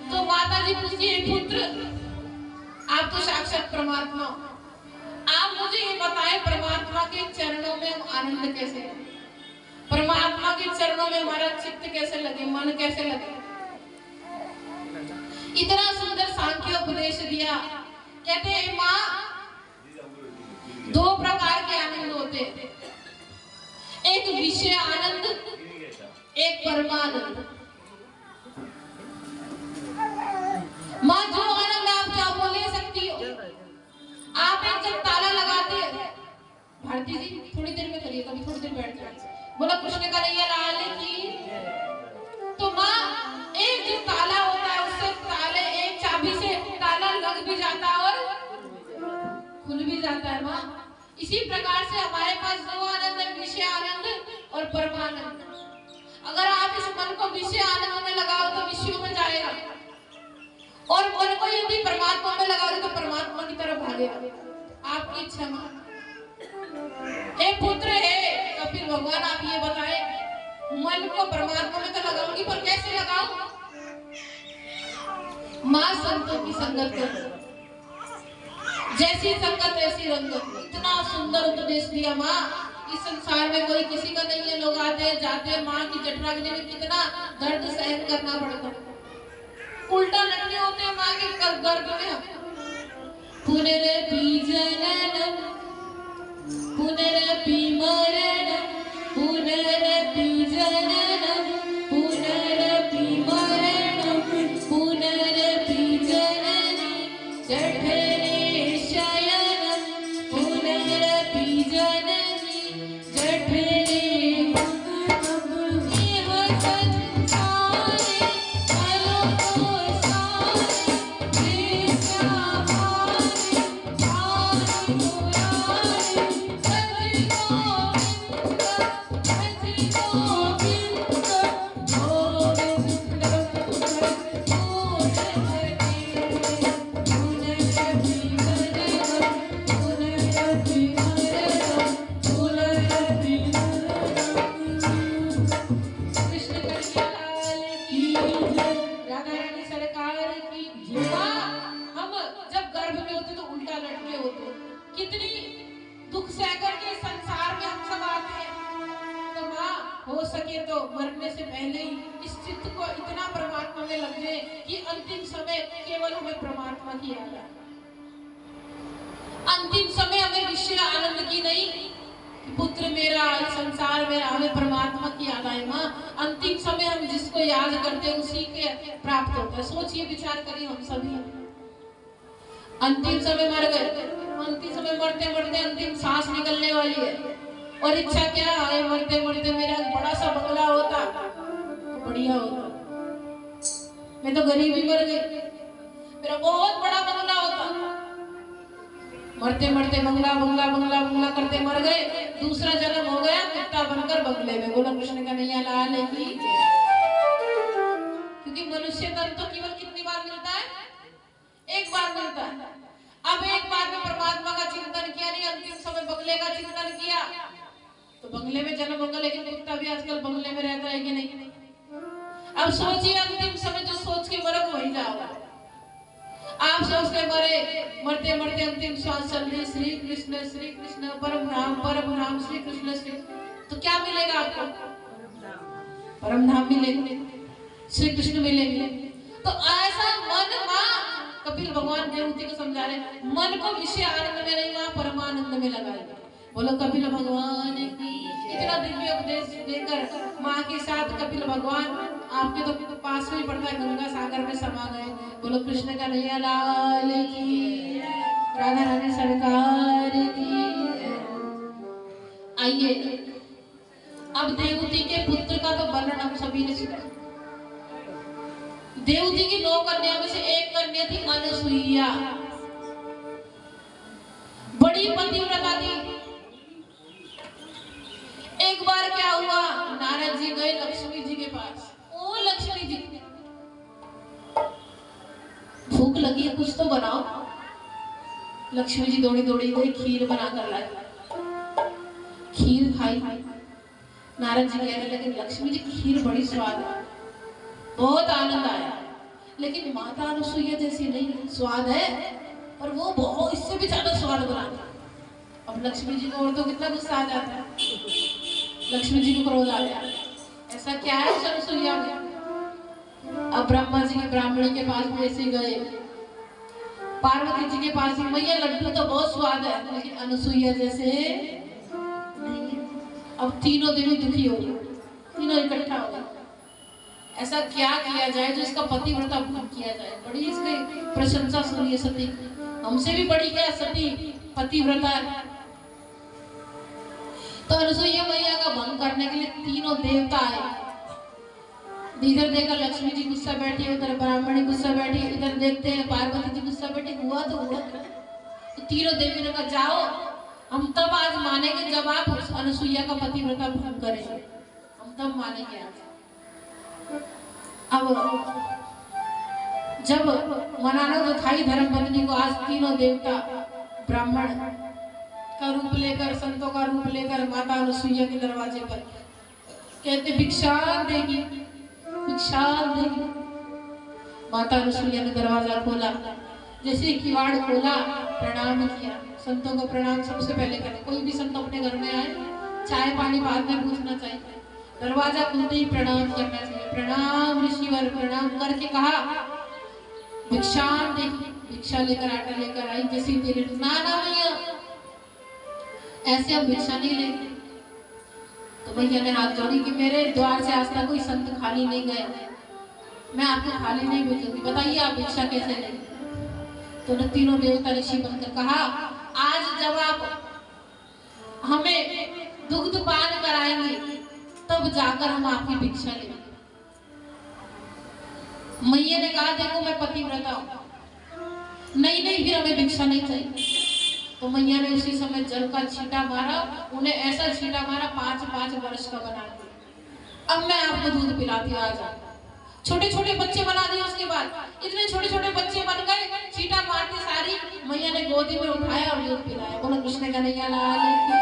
तो माता जी पूछती है पुत्र आप तो साक्षात परमात्मा, आप मुझे ये बताएं परमात्मा के चरणों में हम आनंद कैसे लें? परमात्मा के चरणों में हमारा चित्त कैसे लगे, मन कैसे लगे? इतना सुंदर सांख्य उपदेश दिया। कहते हैं माँ 2 प्रकार के आनंद होते हैं, एक विषय आनंद, एक परमानंद। माँ जो आनंद आप चाहो ले सकती हो। आप एक जब ताला लगाते, भारती जी थोड़ी देर में करिए, कभी थोड़ी देर बैठ जाए। बोला कृष्ण कन्हैया लाल की। तो माँ एक जो ताला होता है उससे ताले एक चाबी से ताला लग भी जाता है और खुल भी जाता है माँ। इसी प्रकार से हमारे पास 2 आनंद है, विषय आनंद और परमानंद। अगर आप इस मन को विषय आनंद में लगाओ तो विषयों में जाएगा, और मन को यदि परमात्मा में लगाओगे तो परमात्मा की तरफ भागेगा। आपकी इच्छा माँ। एक पुत्र है कपिल भगवान, आप ये बताएं मन को परमात्मा में तो लगाऊंगी पर कैसे लगाऊं? माँ संतों की संगत करो, जैसी संगत ऐसी रंगत। इतना सुंदर उपदेश दिया माँ। इस संसार में कोई किसी का नहीं है, लोग आते जाते, माँ की जठराग्नि में कितना दर्द सहन करना पड़ता। उल्टा लटके होते हैं माँ के गर्भ में। पुनरपि जननम पुनरपि मरणम पुनरपि जननम पुनरपि मरणम पुनरपि जननी जठरे शयनम पुनरपि जननी जठरे कितनी दुख सहकर के संसार में हम सब आते हैं। तो माँ हो सके तो मरने से पहले ही इस चित्त को इतना परमात्मा में लग जाए कि अंतिम समय केवल हमें परमात्मा की याद आए। अंतिम समय हमें विषय आनंद की नहीं, पुत्र मेरा संसार मेरा, हमें परमात्मा की याद आए। माँ अंतिम समय हम जिसको याद करते हैं उसी के प्राप्त होता है। सोचिए विचार करिए, हम सभी अंतिम समय मर गए, अंतिम समय मरते मरते अंतिम सांस निकलने वाली है, और इच्छा क्या है मरते मरते मेरा बड़ा सा बंगला होता तो बढ़िया होता। मैं तो गरीबी मर गई, मेरा बहुत बड़ा बंगला होता। मरते मरते बंगला बंगला बंगला बंगला करते मर गए, दूसरा जन्म हो गया कुत्ता बनकर बंगले में। बोला कृष्ण का नैया लाल की। क्योंकि मनुष्य तन तो केवल कितनी बार मिलता है? एक बार मिलता है। अब एक बार में परमात्मा का चिंतन किया नहीं, अंतिम समय बंगले का चिंतन किया तो बंगले में जन्म होगा, लेकिन कुत्ता भी आजकल बंगले में रहता है कि नहीं? अब सोचिए अंतिम समय जो सोच के मरो वही जाओगा। आप सोचते मरे, मरते मरते अंतिम श्वास चल रही श्री कृष्ण परम धाम श्री कृष्ण श्री, तो क्या मिलेगा आपको? परम धाम मिलेगा, श्री कृष्ण मिलेंगे। तो ऐसा मन माँ कपिल भगवान देवती को समझा रहे, मन को विषय आनंद में नहीं माँ परमानंद में लगाए। बोलो कपिल भगवान की। इतना दिव्य उपदेश देकर माँ के साथ कपिल भगवान आपके तो पास में ही पड़ता है, गंगा सागर में समा गए। बोलो कृष्ण का नैया लाल की, राधा रानी सरकार की। आइए अब देवती के पुत्र का तो वर्णन हम सभी ने सुना। देवती की 9 कन्या में से एक कन्या थी अनुसुईया, बड़ी पतिव्रता थी। एक बार क्या हुआ, नारद जी गए लक्ष्मी जी के पास। ओ लक्ष्मी जी भूख लगी है, कुछ तो बनाओ। लक्ष्मी जी दौड़ी दौड़ी गई, खीर बनाकर लाई। खीर खाई। नारद जी कहने लगे लक्ष्मी जी खीर बड़ी स्वाद है, बहुत आनंद आया, लेकिन माता अनुसुईया जैसी नहीं। स्वाद है पर वो बहुत इससे भी ज्यादा स्वाद बनाती। अब लक्ष्मी जी को और तो कितना गुस्सा आ जाता है, लक्ष्मी जी को क्रोध आ गया। ऐसा क्या है उस अनुसुईया में? अब ब्रह्मा जी के ब्राह्मणी के पास में ऐसे गए, पार्वती जी के पास में, मैया लड्डू तो बहुत स्वाद है लेकिन अनुसुईया जैसे नहीं। अब तीनों देवी दुखी हो गई, तीनों इकट्ठा हो गए। ऐसा क्या किया जाए जो इसका पतिव्रता भंग किया जाए? बड़ी इसकी प्रशंसा सुनिए सती, हमसे भी बड़ी क्या सती पतिव्रता है। तो अनुसुईया मैया का भंग करने के लिए तीनों देवता आए। इधर देखा लक्ष्मी जी गुस्सा बैठी, उधर ब्राह्मणी गुस्सा बैठी, इधर देखते हैं पार्वती जी गुस्सा बैठी। हुआ तो हुआ। तो तीनों देवी ने कहा जाओ हम तब आज मानेंगे जब आप अनुसुईया का पतिव्रता भंग करेंगे, हम तब मानेंगे आज। अब जब मनाना तो था ही धर्म पत्नी को, आज तीनों देवता ब्राह्मण का रूप लेकर, संतों का रूप लेकर माता अनुसुईया के दरवाजे पर कहते भिक्षा देगी, भिक्षा देगी। माता अनुसुईया ने दरवाजा खोला, जैसे किवाड़ खोला प्रणाम किया। संतों को प्रणाम सबसे पहले करें, कोई भी संत अपने घर में आए चाय पानी बाद में पूछना चाहिए, दरवाजा खुलते ही प्रणाम करना चाहिए। प्रणाम ऋषिवर, प्रणाम करके कहा भिक्षान देखी, भिक्षा लेकर आटा लेकर आई, जैसी तेरे ना ना भैया ऐसे हम भिक्षा नहीं लेंगे। तो भैया ने हाथ जोड़ी कि मेरे द्वार से आज तक कोई संत खाली नहीं गया, मैं आपको खाली नहीं भेजूंगी, बताइए आप भिक्षा कैसे लेंगे। तो न तीनों देवता ऋषि बनकर कहा, आज जब आप हमें दुग्ध पान कराएंगे तब जाकर हम आपकी भिक्षा लेंगे। मैया ने कहा, देखो मैं पतिव्रता हूं, नहीं नहीं फिर हमें भिक्षा नहीं चाहिए। तो मैया ने उसी समय जल का छींटा मारा, उन्हें ऐसा छींटा मारा 5-5 वर्ष का बना दिया। अब मैं आपको दूध पिलाती हूं, आ जाओ। छोटे छोटे बच्चे बना दिए। उसके बाद इतने छोटे छोटे बच्चे बन गए, छींटा मारती सारी मैया ने गोदी में उठाया और दूध पिलाया। बोलो कृष्ण कन्हैया लाल की।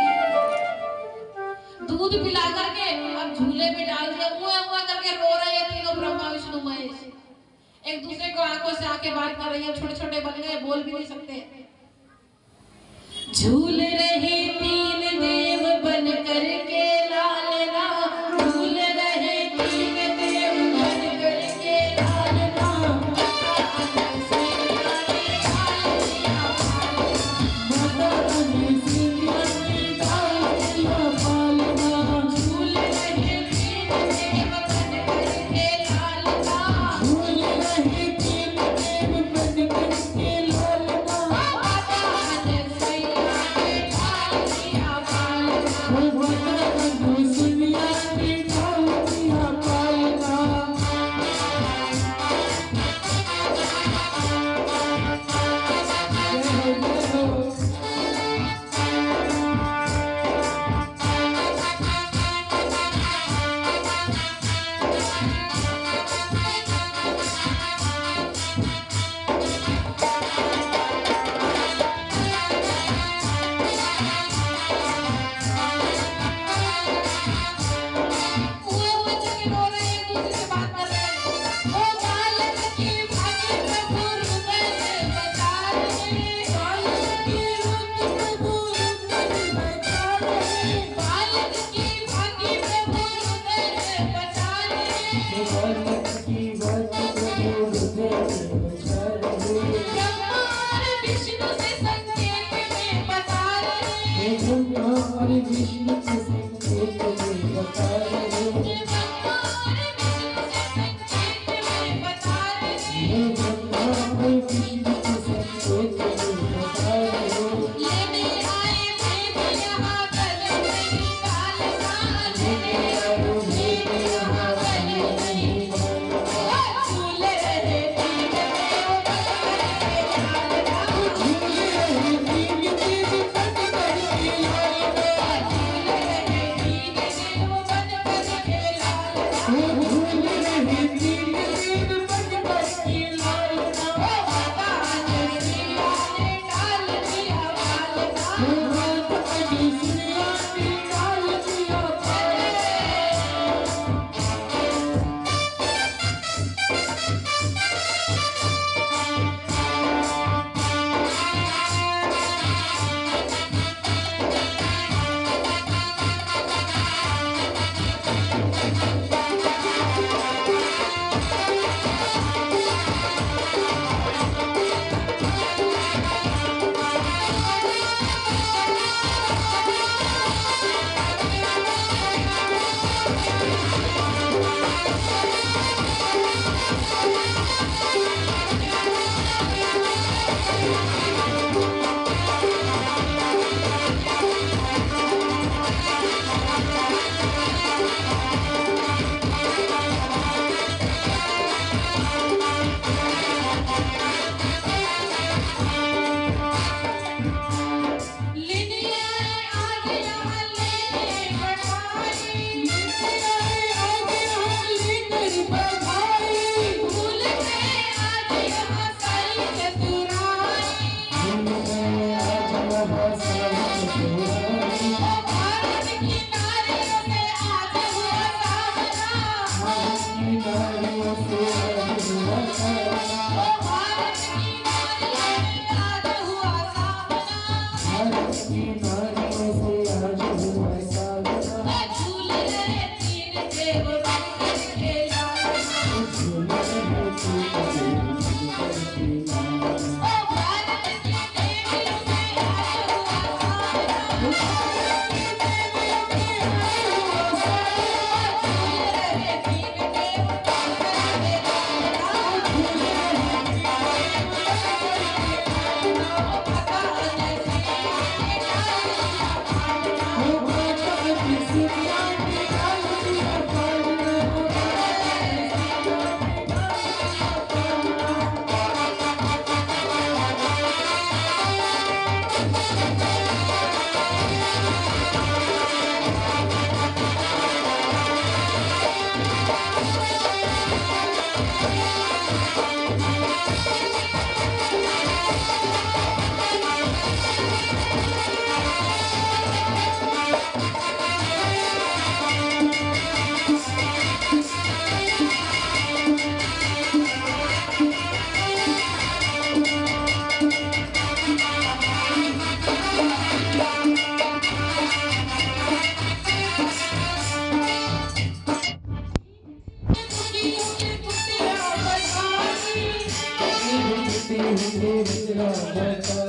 दूध पिला करके अब झूले में डाल दिया, मुआ मुआ करके रो रहे हैं तीनों ब्रह्मा विष्णु महेश, एक दूसरे को आंखों से आंखें बात कर रही है। छोटे छोटे बन गए, बोल भी नहीं सकते। झूल रहे तीन देव बन करके लालना, झूल रहे तीन देव बन करके लालना,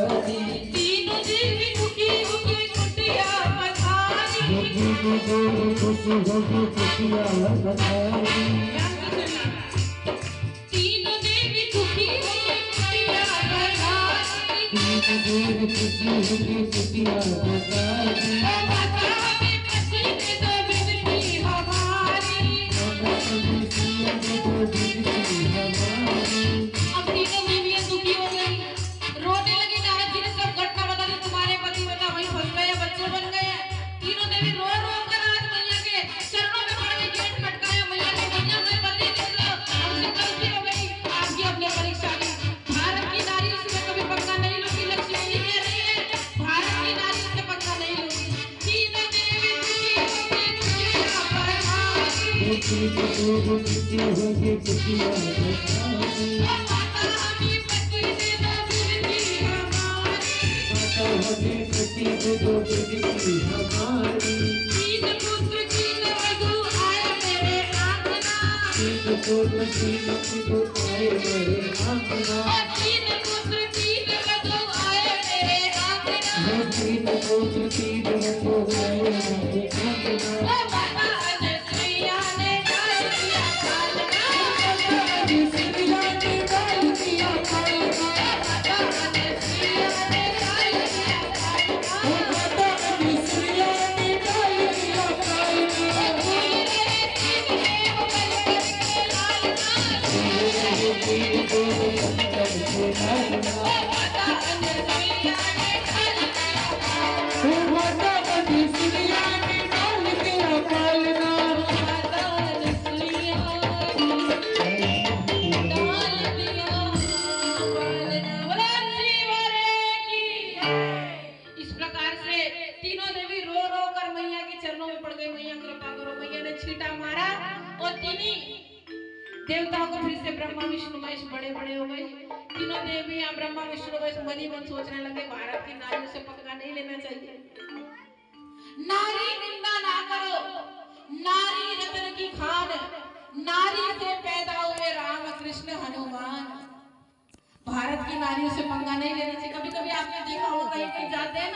तीनों देवी दुखी होके कुटिया पधारी। तीनों देवी दुखी होके कुटिया पधारी। माता हमें पति दे दो विनती हमारी। अब तीनों बीवियां दुखी हो गई, रोने लगी। नारद जी ने सब घटना बता दी, तुम्हारे पति पिता वहीं फंस गए, बच्चे बन गए। तीनों देवी रो रो कर आज मैया के चरणों में पड़ गई, गेट खटकाया। मैया के मैया मैं बदली दे दो, हमसे गलती हो गई। आपकी अपनी परीक्षा ली। भारत की नारी इसमें कभी पंगा नहीं लूंगी। लक्ष्मी जी कह रही है भारत की नारी इससे पंगा नहीं लूंगी। तीनों देवी दुखी होके कुटिया पधारी। माता हमें पति दे दो विनती हमारी। तीन पुत्र तीन वधू आए मेरे आंगना। तीन पुत्र तीन वधू आए मेरे आंगना। माता अनसुईया ने डाल दिया पालना। माता अनसुईया ने डाल दिया पालना। इस प्रकार से तीनों देवी रो रो कर मैया के चरणों में पड़ गई। मैया कृपा करो। मैया ने छींटा मारा और तीनों देवताओं को फिर से ब्रह्मा विष्णु महेश बड़े बड़े हो गए। तीनों देवी यहाँ ब्रह्मा विष्णु महेश मन ही मन सोचने लगे भारत की नारियों से पंगा नहीं लेना चाहिए। नारी निंदा ना करो, नारी रत्न की खान। नारी से पैदा हुए राम कृष्ण हनुमान। भारत की नारियों से पंगा नहीं लेना चाहिए। कभी कभी आपने देखा होगा कहीं जाते हैं ना